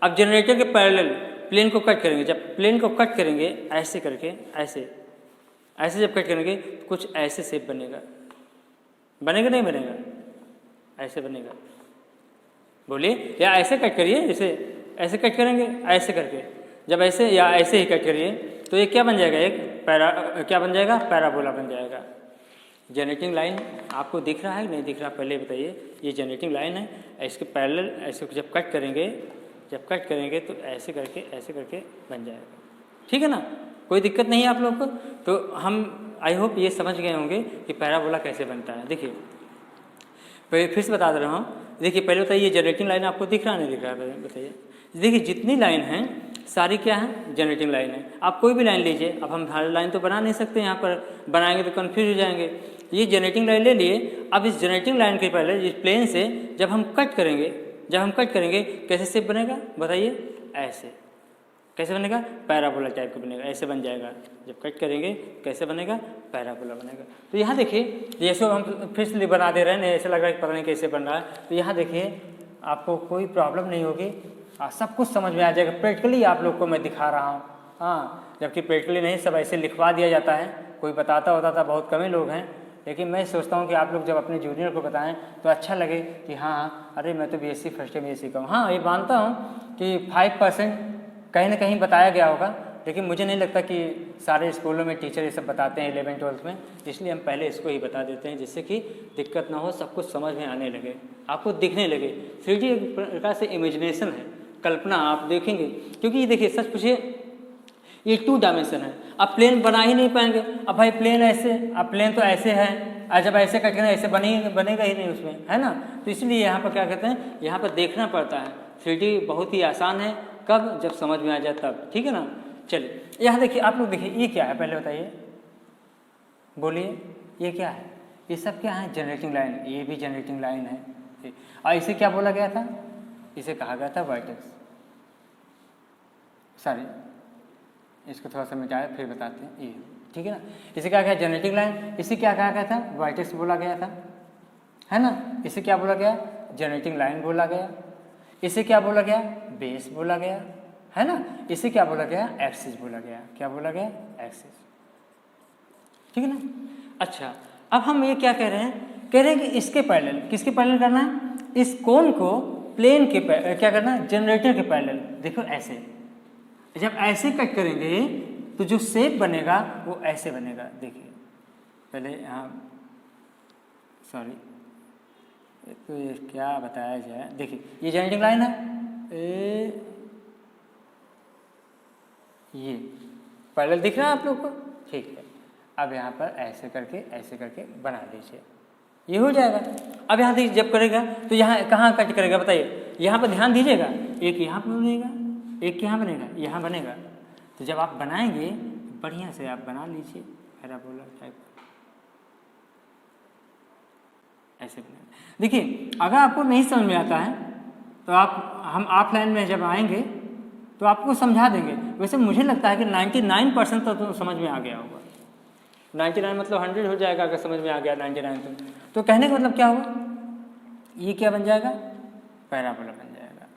अब जनरेटर के पैरेलल प्लेन को कट करेंगे। जब प्लेन को कट करेंगे ऐसे करके, ऐसे जब कट करेंगे तो कुछ ऐसे शेप बनेगा। बनेगा नहीं बनेगा? ऐसे बनेगा। बोलिए, या ऐसे कट करिए, जैसे ऐसे कट करेंगे, ऐसे करके जब ऐसे या ऐसे ही कट करिए तो ये क्या बन जाएगा? क्या बन जाएगा? पैराबोला बन जाएगा। जनरेटिंग लाइन आपको दिख रहा है नहीं दिख रहा? पहले बताइए। ये जनरेटिंग लाइन है, इसके पैरेलल ऐसे जब कट करेंगे, जब कट करेंगे तो ऐसे करके बन जाएगा, ठीक है ना, कोई दिक्कत नहीं है आप लोग को। तो हम आई होप ये समझ गए होंगे कि पैराबोला कैसे बनता है। देखिए फिर से बता दे रहा हूँ, देखिए पहले बताइए जनरेटिंग लाइन आपको दिख रहा नहीं दिख रहा है, बताइए। देखिए जितनी लाइन हैं सारी क्या है, जनरेटिंग लाइन है। आप कोई भी लाइन लीजिए, अब हम हर लाइन तो बना नहीं सकते, यहाँ पर बनाएंगे तो कन्फ्यूज हो जाएंगे। ये जनरेटिंग लाइन ले लिए, अब इस जनरेटिंग लाइन के पहले इस प्लेन से जब हम कट करेंगे कैसे शेप बनेगा बताइए, ऐसे कैसे बनेगा, पैराबोला टाइप का बनेगा, ऐसे बन जाएगा। जब कट करेंगे कैसे बनेगा, पैराबोला बनेगा। तो यहाँ देखिए जैसे हम फिर से बना दे रहे हैं, ऐसे लग रहा है पता नहीं कैसे बन रहा है। तो यहाँ देखिए आपको कोई प्रॉब्लम नहीं होगी, सब कुछ समझ में आ जाएगा। प्रैक्टिकली आप लोग को मैं दिखा रहा हूँ, हाँ, जबकि प्रैक्टिकली नहीं सब ऐसे लिखवा दिया जाता है, कोई बताता होता था, बहुत कम ही लोग हैं। लेकिन मैं सोचता हूँ कि आप लोग जब अपने जूनियर को बताएं तो अच्छा लगे कि हाँ अरे मैं तो BSc फर्स्ट ईयर में ये सीखा हूँ। हाँ ये मानता हूँ कि 5% कहीं ना कहीं बताया गया होगा, लेकिन मुझे नहीं लगता कि सारे स्कूलों में टीचर ये सब बताते हैं 11th-12th में, इसलिए हम पहले इसको ही बता देते हैं जिससे कि दिक्कत ना हो, सब कुछ समझ में आने लगे, आपको दिखने लगे। 3D एक प्रकार से इमेजिनेशन है, कल्पना आप देखेंगे, क्योंकि ये देखिए सच पूछिए ये 2 डायमेंशन है, आप प्लेन बना ही नहीं पाएंगे। अब भाई प्लेन ऐसे, अब प्लेन तो ऐसे है, और जब ऐसे कट करें ऐसे बनेगा ही नहीं उसमें, है ना। तो इसलिए यहाँ पर क्या कहते हैं, यहाँ पर देखना पड़ता है। 3D बहुत ही आसान है, कब, जब समझ में आ जाए तब, ठीक है ना। चलिए यहाँ देखिए, आप लोग देखिए ये क्या है, पहले बताइए, बोलिए ये क्या है, ये सब क्या है, जनरेटिंग लाइन, ये भी जनरेटिंग लाइन है। और इसे क्या बोला गया था, इसे कहा गया था वर्टेक्स, सॉरी इसको थोड़ा सा मिटाया फिर बताते हैं, ये ठीक है ना। इसे क्या कहा, जनरेटिंग लाइन, इसे क्या कहा गया था, वर्टेक्स बोला गया था, है ना। इसे क्या बोला गया, जनरेटिंग लाइन बोला गया। इसे क्या बोला गया, बेस बोला गया, है ना। इसे क्या बोला गया, एक्सिस बोला गया, क्या बोला गया, एक्सिस, ठीक है ना। अच्छा अब हम ये क्या कह रहे हैं, कह रहे हैं कि इसके पैरेलल, किसके पैरेलल करना है, इस कोन को प्लेन के क्या करना है, जनरेटर के पैरेलल। देखो ऐसे, जब ऐसे कट करेंगे तो जो शेप बनेगा वो ऐसे बनेगा। देखिए पहले यहाँ, सॉरी तो ये क्या बताया जाए, देखिए ये जनरेटिंग लाइन है, ये पैरेलल दिख रहा है आप लोग को, ठीक है। अब यहाँ पर ऐसे करके बना दीजिए, ये हो जाएगा। अब यहाँ देखिए जब करेगा तो यहाँ कहाँ कट करेगा बताइए, यहाँ पर ध्यान दीजिएगा, एक यहाँ पर बनेगा, एक यहाँ बनेगा, यहाँ बनेगा। तो जब आप बनाएंगे बढ़िया से आप बना लीजिए पैराबोला टाइप, ऐसे बनेगा। देखिए अगर आपको नहीं समझ में आता है तो हम ऑफलाइन में जब आएंगे तो आपको समझा देंगे। वैसे मुझे लगता है कि 99% तो समझ में आ गया होगा, 99 मतलब 100 हो जाएगा अगर समझ में आ गया 99 तो कहने का मतलब क्या हुआ, ये क्या बन जाएगा, पैराबोला बन जाएगा।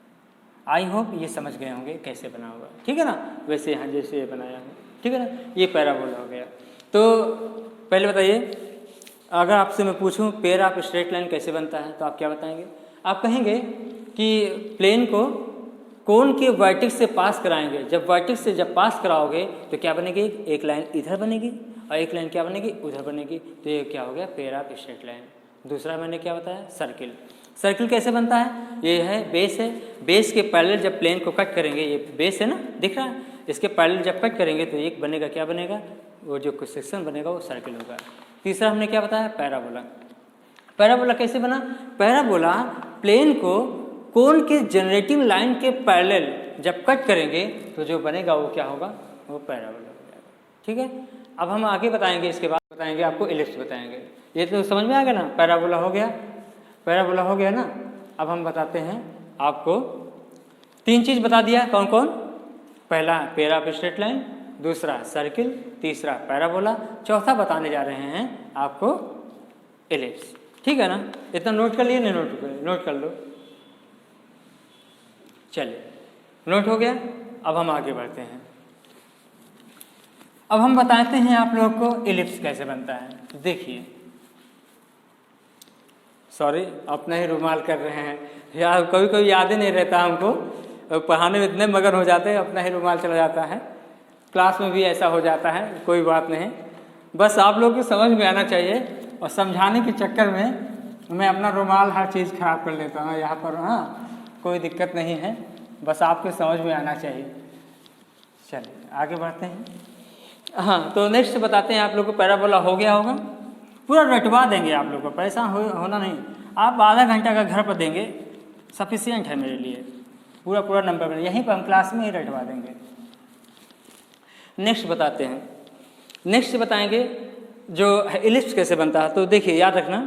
आई होप ये समझ गए होंगे कैसे बना होगा, ठीक है ना। वैसे यहाँ जैसे बनाया है, ठीक है ना, ये पैराबोला हो गया। तो पहले बताइए, अगर आपसे मैं पूछूं पेयर ऑफ स्ट्रेट लाइन कैसे बनता है तो आप क्या बताएंगे, आप कहेंगे कि प्लेन को कोन के वर्टेक्स से पास कराएंगे, जब वर्टेक्स से जब पास कराओगे तो क्या बनेगी, एक लाइन इधर बनेगी और एक लाइन क्या बनेगी, उधर बनेगी। तो ये क्या हो गया, पेयर ऑफ स्ट्रेट लाइन। दूसरा मैंने क्या बताया, सर्किल। सर्किल कैसे बनता है, ये है बेस है, बेस के पैरेलल जब प्लेन को कट करेंगे, ये बेस है ना दिख रहा है, इसके पैरेलल जब कट करेंगे तो एक बनेगा, क्या बनेगा, वो जो सेक्शन बनेगा वो सर्किल होगा। तीसरा हमने क्या बताया, पैराबोला। पैराबोला कैसे बना, पैराबोला प्लेन को कोन के जनरेटिंग लाइन के पैरेलल जब कट करेंगे तो जो बनेगा वो क्या होगा, वो पैराबोला हो जाएगा, ठीक है। अब हम आगे बताएंगे, इसके बाद बताएंगे आपको इलिप्स बताएंगे। ये तो समझ में आ गया ना, पैराबोला हो गया, पैराबोला हो गया ना। अब हम बताते हैं आपको 3 चीज़ बता दिया, कौन कौन, पहला पेयर ऑफ स्ट्रेट लाइन, दूसरा सर्किल, तीसरा पैराबोला, चौथा बताने जा रहे हैं आपको इलिप्स, ठीक है ना। इतना नोट कर लिए, नहीं नोट कर लो, चलिए नोट हो गया। अब हम आगे बढ़ते हैं, अब हम बताते हैं आप लोगों को इलिप्स कैसे बनता है। देखिए, सॉरी अपना ही रुमाल कर रहे हैं यार, कभी कभी याद ही नहीं रहता हमको, पढ़ाने में इतने मगन हो जाते हैं अपना ही रुमाल चला जाता है, क्लास में भी ऐसा हो जाता है, कोई बात नहीं, बस आप लोग को समझ में आना चाहिए। और समझाने के चक्कर में मैं अपना रुमाल हर चीज़ खराब कर लेता हूँ यहाँ पर, हाँ कोई दिक्कत नहीं है, बस आपके समझ में आना चाहिए। चलिए आगे बढ़ते हैं। हाँ, तो नेक्स्ट बताते हैं आप लोग को। पैराबोला हो गया होगा, पूरा रटवा देंगे आप लोग को, परेशान होना नहीं। आप आधा घंटा का घर पर देंगे सफिशियंट है मेरे लिए, पूरा पूरा नंबर यहीं पर हम क्लास में ही रटवा देंगे। नेक्स्ट बताते हैं। नेक्स्ट बताएंगे जो इलिप्स कैसे बनता है। तो देखिए याद रखना,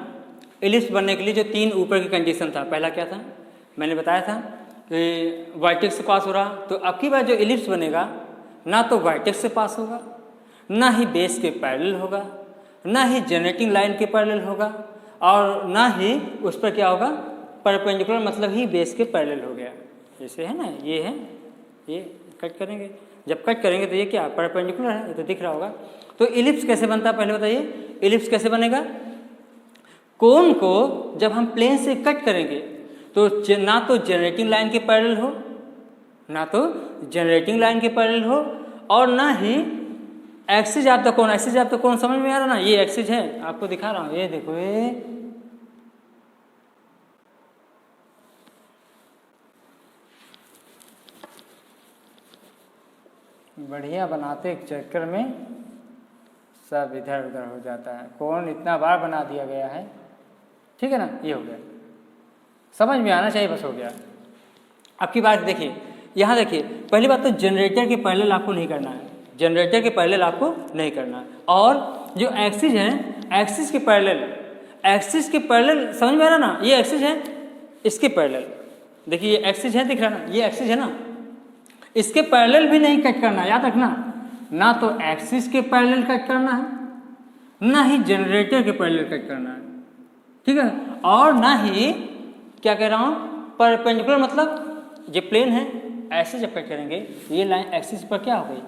इलिप्स बनने के लिए जो 3 ऊपर की कंडीशन था, पहला क्या था मैंने बताया था कि वर्टेक्स से पास हो रहा। तो अब की बार जो इलिप्स बनेगा ना तो वर्टेक्स से पास होगा, ना ही बेस के पैरेलल होगा, ना ही जनरेटिंग लाइन के पैरेलल होगा, और ना ही उस पर क्या होगा परपेंडिकुलर, मतलब ही बेस के पैरेलल हो गया। जैसे है ना, ये है, ये कट करेंगे, जब कट करेंगे तो ये क्या परपेंडिकुलर है, ये तो दिख रहा होगा। तो इलिप्स कैसे बनता है पहले बताइए, इलिप्स कैसे बनेगा। कोन को जब हम प्लेन से कट करेंगे तो ना तो जनरेटिंग लाइन के पैरेलल हो, ना तो जनरेटिंग लाइन के पैरेलल हो, और ना ही axis of the cone. Axis of the cone समझ में आ रहा ना, ये एक्सिस है, आपको दिखा रहा हूँ, ये देखो, ये बढ़िया बनाते के चक्कर में सब इधर उधर हो जाता है। कोन इतना बार बना दिया गया है, ठीक है ना, ये हो गया, समझ में आना चाहिए, बस हो गया। अब की बात देखिए, यहाँ देखिए, पहली बात तो जनरेटर के पैरेलल आपको नहीं करना है, जनरेटर के पैरेलल आपको नहीं करना है। और जो एक्सिस है, एक्सिस के पैरेलल, एक्सिस के पैरेलल समझ में आ रहा ना, ये एक्सिस है, इसके पैरेलल देखिए, ये एक्सिस है, दिख रहा ना, ये एक्सिस है ना, इसके पैरेलल भी नहीं कट करना, याद रखना। ना तो एक्सिस के पैरेलल कट करना है, ना ही जनरेटर के पैरेलल कट करना है, ठीक है। और ना ही क्या कह रहा हूँ परपेंडिकुलर, मतलब ये प्लेन है, ऐसे जब कट करेंगे ये लाइन एक्सिस पर क्या हो गई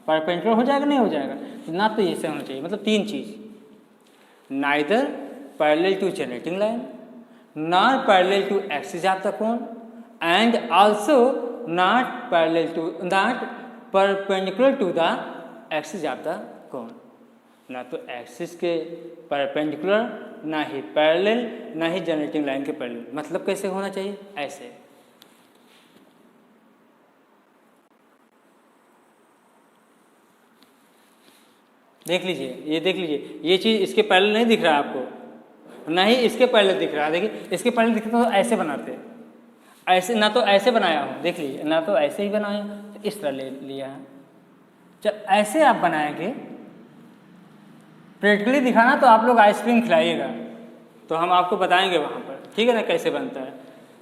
परपेंडिकुलर हो जाएगा, नहीं हो जाएगा। ना तो ये से होना चाहिए, मतलब 3 चीज, neither parallel to generating line, not parallel to axis of the cone, and also not perpendicular to the axis of the cone. ना तो एक्सिस के परपेंडिकुलर, ना ही पैरेलल, ना ही जनरेटिंग लाइन के पैरेलल। मतलब कैसे होना चाहिए, ऐसे। देख लीजिए, ये देख लीजिए, ये चीज़ इसके पैरेलल नहीं दिख रहा है आपको, ना ही इसके पैरेलल दिख रहा है। देखिए इसके पैरेलल दिखता तो ऐसे बनाते, ऐसे, ना तो ऐसे बनाया हूँ, देख लीजिए, ना तो ऐसे ही बनाया, तो इस तरह ले लिया है। जब ऐसे आप बनाएंगे, प्रैक्टिकली दिखाना तो आप लोग आइसक्रीम खिलाइएगा, तो हम आपको बताएंगे वहाँ पर, ठीक है ना, कैसे बनता है।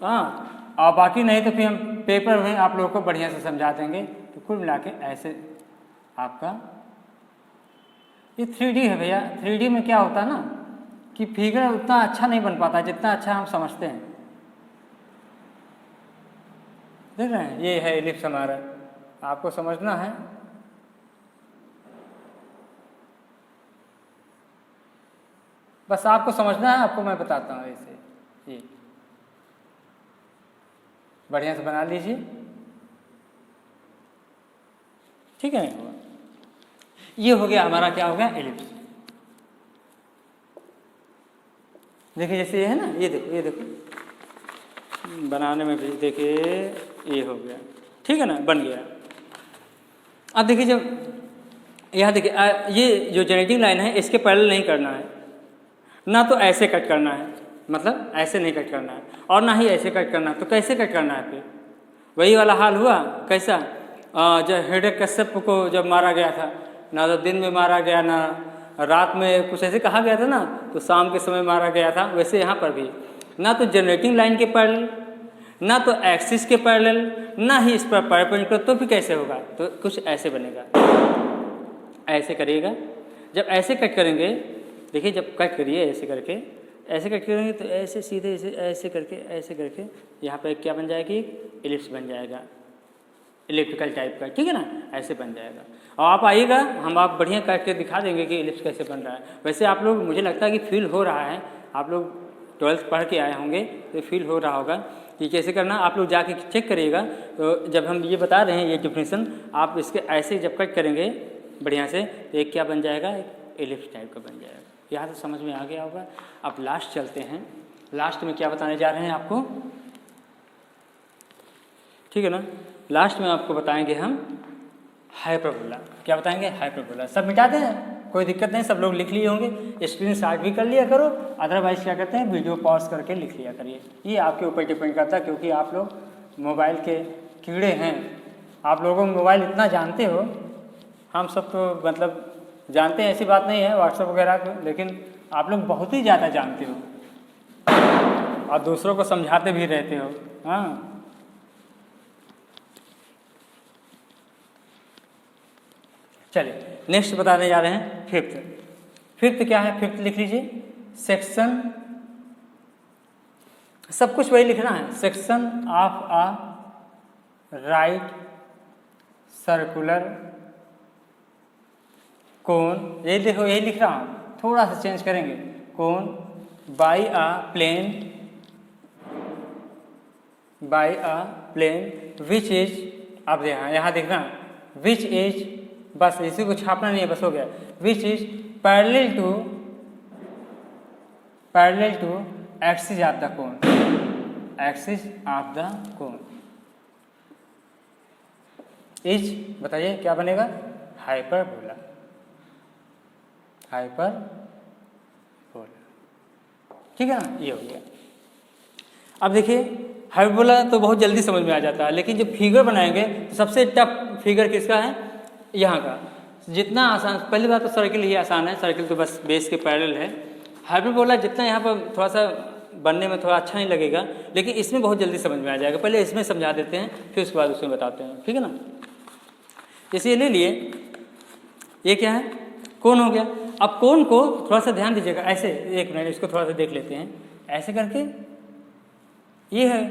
हाँ, और बाकी नहीं तो फिर हम पेपर में आप लोगों को बढ़िया से समझा देंगे। तो कुल मिला के ऐसे आपका ये 3D है भैया। 3D में क्या होता है ना कि फिगर उतना अच्छा नहीं बन पाता जितना अच्छा हम समझते हैं। देख रहे हैं, ये है इलिप्स हमारा, आपको समझना है। बस आपको समझना है, आपको मैं बताता हूँ ऐसे, ये बढ़िया से बना लीजिए, ठीक है। ये हो गया हमारा, क्या हो गया, एलिप्स। देखिए जैसे ये है ना, ये देखो, ये देखो बनाने में भी देखिए ये हो गया, ठीक है ना, बन गया। अब देखिए जब यहाँ देखिए ये जो जनरेटिंग लाइन है इसके पैरेलल नहीं करना है, ना तो ऐसे कट करना है, मतलब ऐसे नहीं कट करना है, और ना ही ऐसे कट करना है। तो कैसे कट करना है, फिर वही वाला हाल हुआ, कैसा जब हिरण्यकश्यप को जब मारा गया था, ना तो दिन में मारा गया, ना रात में, कुछ ऐसे कहा गया था ना, तो शाम के समय मारा गया था। वैसे यहाँ पर भी ना तो जनरेटिंग लाइन के पैरेलल, ना तो एक्सिस के पैरेलल, ना ही इस पर परपेंडिकुलर। तो फिर कैसे होगा, तो कुछ ऐसे बनेगा, ऐसे करिएगा। जब ऐसे कट करेंगे, देखिए जब कट करिए ऐसे करके, ऐसे कट करेंगे तो ऐसे सीधे ऐसे करके यहाँ पर क्या बन जाएगी, इलिप्स बन जाएगा, इलेक्ट्रिकल टाइप का, ठीक है ना, ऐसे बन जाएगा। और आप आइएगा, हम आप बढ़िया काट के दिखा देंगे कि इलिप्स कैसे बन रहा है। वैसे आप लोग, मुझे लगता है कि फील हो रहा है, आप लोग 12th पढ़ के आए होंगे तो फील हो रहा होगा कि कैसे करना। आप लोग जाके चेक करिएगा। तो जब हम ये बता रहे हैं ये डिफिनेशन, आप इसके ऐसे जब कट करेंगे बढ़िया से, तो एक क्या बन जाएगा, एक इलिप्स टाइप का बन जाएगा। यहाँ तो समझ में आ गया होगा। अब लास्ट चलते हैं, लास्ट में क्या बताने जा रहे हैं आपको, ठीक है ना। लास्ट में आपको बताएंगे हम हाइपरबोला। क्या बताएंगे? हाइपरबोला। सब मिटा दें, कोई दिक्कत नहीं, सब लोग लिख लिए होंगे, स्क्रीनशॉट भी कर लिया करो, अदरवाइज क्या करते हैं वीडियो पॉज करके लिख लिया करिए। ये आपके ऊपर डिपेंड करता है, क्योंकि आप लोग मोबाइल के कीड़े हैं। आप लोगों को मोबाइल इतना जानते हो, हम सब तो मतलब जानते हैं, ऐसी बात नहीं है व्हाट्सएप वगैरह को, लेकिन आप लोग बहुत ही ज़्यादा जानते हो और दूसरों को समझाते भी रहते हो। हाँ, चलिए नेक्स्ट बताने जा रहे हैं फिफ्थ क्या है? फिफ्थ लिख लीजिए, सेक्शन, सब कुछ वही लिखना है। Section of a right circular कोन, ये देखो यही लिख रहा हूँ, थोड़ा सा चेंज करेंगे, cone by a plane which is, अब यहाँ देखना विच इज, बस इसी को छापना नहीं है, बस हो गया, which is parallel to axis of the cone, axis of the cone is, बताइए क्या बनेगा? हाइपरबोला। ठीक है ना, ये हो गया। अब देखिए हाइपरबोला तो बहुत जल्दी समझ में आ जाता है, लेकिन जब फिगर बनाएंगे तो सबसे टफ फिगर किसका है? यहाँ का। जितना आसान, पहली बात तो सर्किल ही आसान है, सर्किल तो बस बेस के पैरेलल है। हाइपरबोला जितना यहाँ पर थोड़ा सा बनने में थोड़ा अच्छा नहीं लगेगा, लेकिन इसमें बहुत जल्दी समझ में आ जाएगा। पहले इसमें समझा देते हैं, फिर उसके बाद उसमें बताते हैं, ठीक है ना। इसे ले लिए, ये क्या है? कोन हो गया। अब कोन को थोड़ा सा ध्यान दीजिएगा, ऐसे, एक मिनट इसको थोड़ा सा देख लेते हैं, ऐसे करके ये है।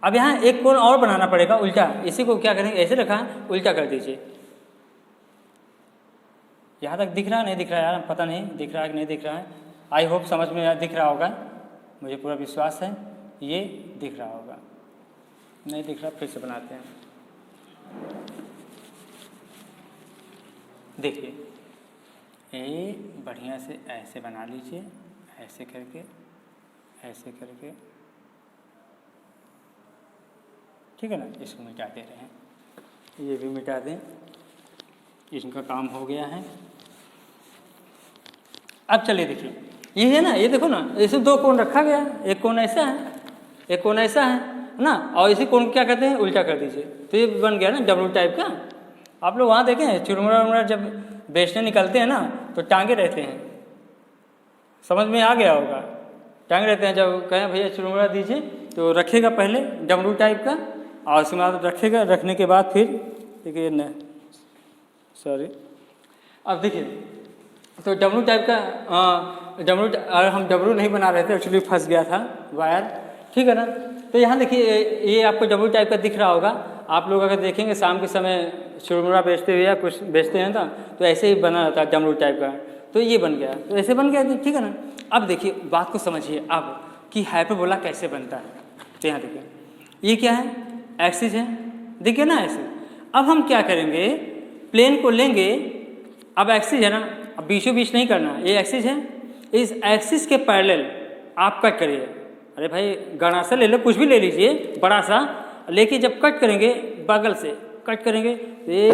अब यहाँ एक कोन और बनाना पड़ेगा उल्टा, इसी को क्या करेंगे, ऐसे रखा है, उल्टा कर दीजिए। यहाँ तक दिख रहा है, नहीं दिख रहा है यार, पता नहीं दिख रहा है कि नहीं दिख रहा है। आई होप समझ में दिख रहा होगा, मुझे पूरा विश्वास है ये दिख रहा होगा। नहीं दिख रहा, फिर से बनाते हैं। देखिए ये बढ़िया से ऐसे बना लीजिए, ऐसे करके, ठीक है ना। इसको मिटा दे रहे हैं, ये भी मिटा दें, इनका काम हो गया है। अब चलिए देखिए, ये है ना, ये देखो ना, इसमें दो कोण रखा गया, एक कोण ऐसा है, एक कोण ऐसा है ना, और इसी कोण को क्या कहते हैं? उल्टा कर दीजिए, तो ये बन गया ना डब्लू टाइप का। आप लोग वहाँ देखें चुरमुरा उमरा जब बेचने निकलते हैं ना, तो टांगे रहते हैं, समझ में आ गया होगा, टांगे रहते हैं। जब कहें भैया चुरमुरा दीजिए, तो रखेगा पहले डब्लू टाइप का, और उसके बाद रखेगा, रखने के बाद फिर देखिए न, सॉरी, अब देखिए तो डब्लू टाइप का, हम डब्लू नहीं बना रहे थे, एक्चुअली फंस गया था वायर, ठीक है ना। तो यहाँ देखिए ये आपको डब्लू टाइप का दिख रहा होगा। आप लोग अगर देखेंगे शाम के समय चुरमुरा बेचते हुए या कुछ बेचते हैं ना, तो ऐसे ही बना रहता है डब्लू टाइप का, तो ये बन गया, तो ऐसे बन गया, ठीक है ना। अब देखिए बात को समझिए अब कि हाइपरबोला कैसे बनता है। तो यहाँ देखिए ये क्या है? एक्सिस है, देखिए ना ऐसे। अब हम क्या करेंगे, प्लेन को लेंगे, अब एक्सिस है ना, अब बीचों बीच नहीं करना, ये एक्सिस है, इस एक्सिस के पैरेलल आप कट करिए। अरे भाई गणासा ले लो, कुछ भी ले लीजिए बड़ा सा, लेके जब कट करेंगे बगल से कट करेंगे तो ये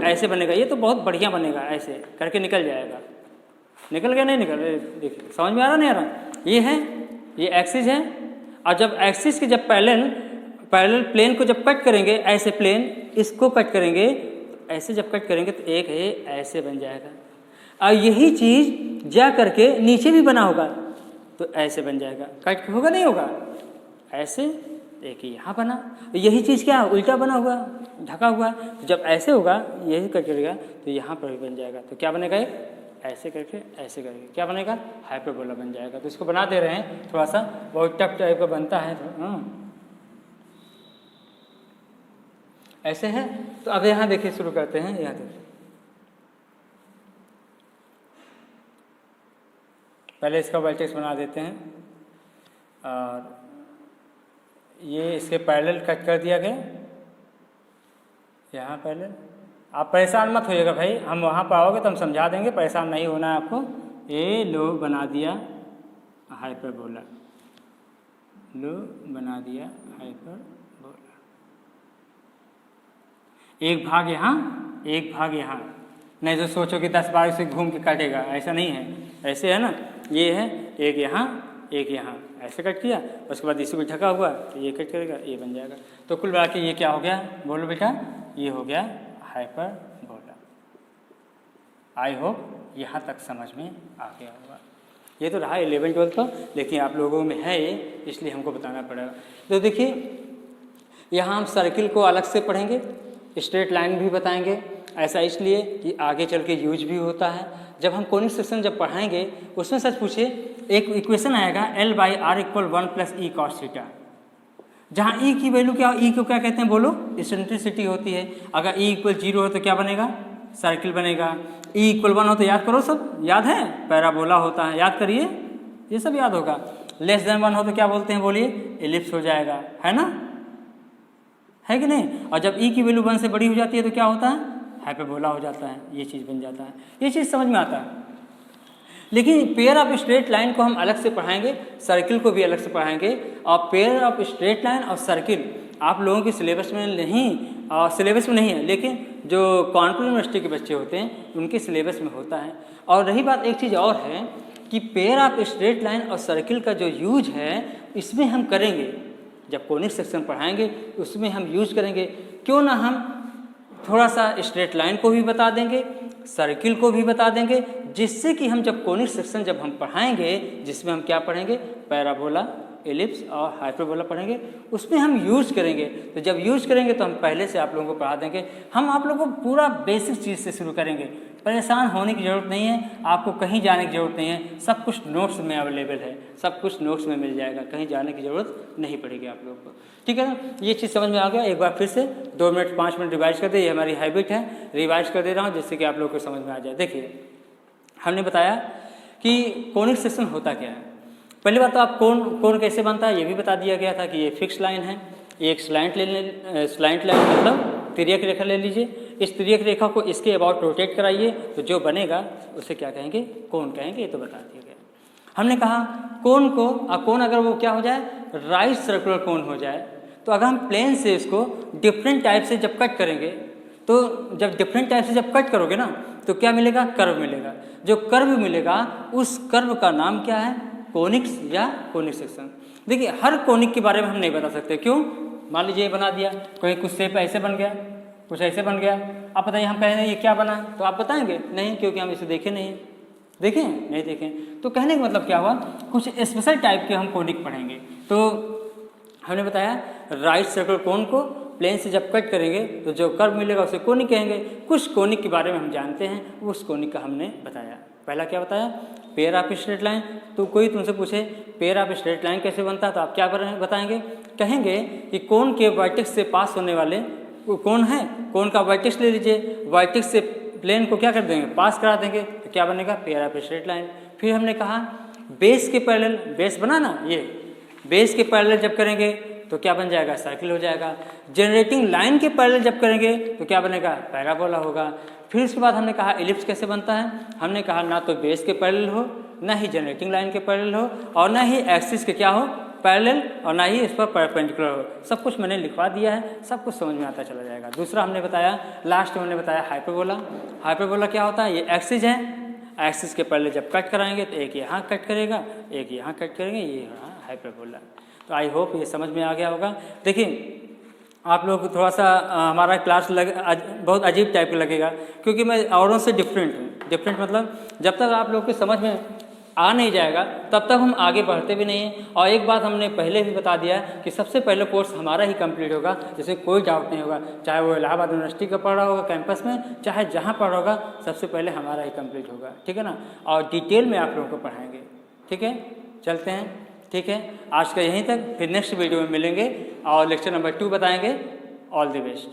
ऐसे बनेगा। ये तो बहुत बढ़िया बनेगा, ऐसे करके निकल जाएगा। निकल गया? नहीं निकल? देखिए समझ में आ रहा नहीं आ रहा? ये है, ये एक्सिस है, और जब एक्सिस के जब पैरेलल प्लेन को जब कट करेंगे, ऐसे प्लेन इसको कट करेंगे, ऐसे जब कट करेंगे तो एक है ऐसे बन जाएगा, और यही चीज़ जा करके नीचे भी बना होगा तो ऐसे बन जाएगा। कट होगा नहीं होगा? ऐसे एक यहाँ बना, यही चीज़ क्या उल्टा बना हुआ, ढका हुआ, तो जब ऐसे होगा यही कट करेगा तो यहाँ पर भी बन जाएगा। तो क्या बनेगा? एक ऐसे करके ऐसे करके क्या बनेगा? हाइपरबोला बन जाएगा। तो इसको बना दे रहे हैं, थोड़ा सा बहुत टफ टाइप का बनता है, ऐसे है। तो अब यहाँ देखिए शुरू करते हैं, यहाँ देखिए पहले इसका वर्टेक्स बना देते हैं, और ये इसके पैरेलल कट कर दिया गया, यहाँ पैरेलल। आप परेशान मत होइएगा भाई, हम वहाँ पर आओगे तो हम समझा देंगे, परेशान नहीं होना है आपको। ये लो बना दिया हाइपरबोला, लो बना दिया हाइपरबोला, एक भाग यहाँ, एक भाग यहाँ। नहीं तो सोचो कि 10 बार से घूम के काटेगा, ऐसा नहीं है। ऐसे है ना, ये है एक यहाँ एक यहाँ, ऐसे कट किया, उसके बाद इसी को ढका हुआ तो ये कट करेगा, ये बन जाएगा। तो कुल मिला के ये क्या हो गया, बोलो बेटा, ये हो गया हाइपरबोला। आई होप यहाँ तक समझ में आ गया होगा। ये तो रहा 11-12 का, लेकिन आप लोगों में है ये, इसलिए हमको बताना पड़ेगा। तो देखिए यहाँ हम सर्किल को अलग से पढ़ेंगे, स्ट्रेट लाइन भी बताएंगे। ऐसा इसलिए कि आगे चल के यूज भी होता है। जब हम कोनिक सेक्शन जब पढ़ाएंगे उसमें सच पूछे एक इक्वेशन आएगा L/R = 1 + E cos θ, जहाँ E की वैल्यू क्या, E को क्या कहते हैं बोलो, इसेंट्रिसिटी होती है। अगर E = 0 हो तो क्या बनेगा, सर्किल बनेगा। E = 1 हो तो याद करो, सब याद है, पैराबोला होता है, याद करिए, ये सब याद होगा। <<1 हो तो क्या बोलते हैं बोलिए, एलिप्स हो जाएगा, है ना, है कि नहीं। और जब E की वैल्यू 1 से बड़ी हो जाती है तो क्या होता है, हाइपरबोला हो जाता है। ये चीज़ बन जाता है, ये चीज़ समझ में आता है। लेकिन पेयर ऑफ स्ट्रेट लाइन को हम अलग से पढ़ाएंगे, सर्किल को भी अलग से पढ़ाएंगे। और पेयर ऑफ स्ट्रेट लाइन और सर्किल आप लोगों के सिलेबस में नहीं है, लेकिन जो कानपुर यूनिवर्सिटी के बच्चे होते हैं उनके सिलेबस में होता है। और रही बात, एक चीज़ और है कि पेयर ऑफ स्ट्रेट लाइन और सर्किल का जो यूज है इसमें हम करेंगे, जब कोनिक सेक्शन पढ़ाएंगे उसमें हम यूज करेंगे। क्यों ना हम थोड़ा सा स्ट्रेट लाइन को भी बता देंगे, सर्किल को भी बता देंगे, जिससे कि हम जब कोनिक सेक्शन जब हम पढ़ाएंगे, जिसमें हम क्या पढ़ेंगे, पैराबोला, एलिप्स और हाइपरबोला पढ़ेंगे, उसमें हम यूज करेंगे। तो जब यूज करेंगे तो हम पहले से आप लोगों को पढ़ा देंगे। हम आप लोगों को पूरा बेसिक चीज़ से शुरू करेंगे, परेशान होने की ज़रूरत नहीं है, आपको कहीं जाने की ज़रूरत नहीं है, सब कुछ नोट्स में अवेलेबल है, सब कुछ नोट्स में मिल जाएगा, कहीं जाने की ज़रूरत नहीं पड़ेगी आप लोगों को, ठीक है ना। ये चीज़ समझ में आ गया। एक बार फिर से 2 मिनट 5 मिनट रिवाइज कर दे, ये हमारी हैबिट है, रिवाइज कर दे रहा हूँ जिससे कि आप लोगों को समझ में आ जाए। देखिए हमने बताया कि कोनिक सेक्शन होता क्या है। पहली बात तो आप कोन कैसे बनता है ये भी बता दिया गया था कि ये फिक्स लाइन है, एक स्लैंट लाइन मतलब तिर्यक रेखा ले लीजिए, इस तिर्यक रेखा को इसके अबाउट रोटेट कराइए तो जो बनेगा उसे क्या कहेंगे, कोन कहेंगे। ये तो बता दिया गया। हमने कहा कोन को, कोन अगर वो क्या हो जाए, राइट सर्कुलर कोन हो जाए, तो अगर हम प्लेन से इसको डिफरेंट टाइप से जब कट करेंगे, तो जब डिफरेंट टाइप से जब कट करोगे ना तो क्या मिलेगा, कर्व मिलेगा। जो कर्व मिलेगा उस कर्व का नाम क्या है, कोनिक्स या कोनिक सेक्शन। देखिए हर कोनिक के बारे में हम नहीं बता सकते, क्यों, मान लीजिए ये बना दिया, कोई कुछ शेप ऐसे बन गया, कुछ ऐसे बन गया, आप बताइए हम कहें ये क्या बना, तो आप बताएंगे नहीं, क्योंकि हम इसे देखे नहीं, देखें नहीं देखें। तो कहने का मतलब क्या हुआ, कुछ स्पेशल टाइप के हम कोनिक पढ़ेंगे। तो हमने बताया राइट सर्कुलर कोन को प्लेन से जब कट करेंगे तो जो कर्व मिलेगा उसे कोनिक कहेंगे। कुछ कोनिक के बारे में हम जानते हैं, उस कोनिक का हमने बताया। पहला क्या बताया, पेयर ऑफ स्ट्रेट लाइन। तो कोई तुमसे पूछे पेयर ऑफ स्ट्रेट लाइन कैसे बनता है, तो आप क्या बताएंगे, कहेंगे कि कोन के वर्टेक्स से पास होने वाले कोन है, कोन का वर्टेक्स ले लीजिए, वर्टेक्स से प्लेन को क्या कर देंगे, पास करा देंगे, तो क्या बनेगा, पेयर ऑफ स्ट्रेट लाइन। फिर हमने कहा बेस के पैरेलल, बेस बना ना, ये बेस के पैरेलल जब करेंगे तो क्या बन जाएगा, सर्किल हो जाएगा। जनरेटिंग लाइन के पैरेलल जब करेंगे तो क्या बनेगा, पैराबोला होगा। फिर उसके बाद हमने कहा एलिप्स कैसे बनता है, हमने कहा ना तो बेस के पैरेलल हो, ना ही जनरेटिंग लाइन के पैरेलल हो, और ना ही एक्सिस के क्या हो, पैरेलल, और ना ही इस पर परपेंडिकुलर हो। सब कुछ मैंने लिखवा दिया है, सब कुछ समझ में आता चला जाएगा। दूसरा हमने बताया, लास्ट में हमने बताया हाइपरबोला। हाइपरबोला क्या होता है, ये एक्सिस है, एक्सिस के पैरेलल जब कट कराएंगे तो एक यहाँ कट करेगा, एक यहाँ कट करेंगे, ये यहाँ हाइपरबोला। तो आई होप ये समझ में आ गया होगा। देखिए आप लोग को थोड़ा सा हमारा क्लास बहुत अजीब टाइप का लगेगा, क्योंकि मैं औरों से डिफरेंट हूँ। डिफरेंट मतलब जब तक आप लोग को समझ में आ नहीं जाएगा तब तक हम आगे बढ़ते भी नहीं हैं। और एक बात हमने पहले भी बता दिया कि सबसे पहले कोर्स हमारा ही कंप्लीट होगा, जिसमें कोई डाउट नहीं होगा, चाहे वो इलाहाबाद यूनिवर्सिटी का पढ़ रहा होगा कैंपस में, चाहे जहाँ पढ़ रहा होगा, सबसे पहले हमारा ही कंप्लीट होगा, ठीक है ना। और डिटेल में आप लोगों को पढ़ाएंगे, ठीक है। चलते हैं, ठीक है, आज का यहीं तक, फिर नेक्स्ट वीडियो में मिलेंगे और लेक्चर नंबर 2 बताएंगे। All the best.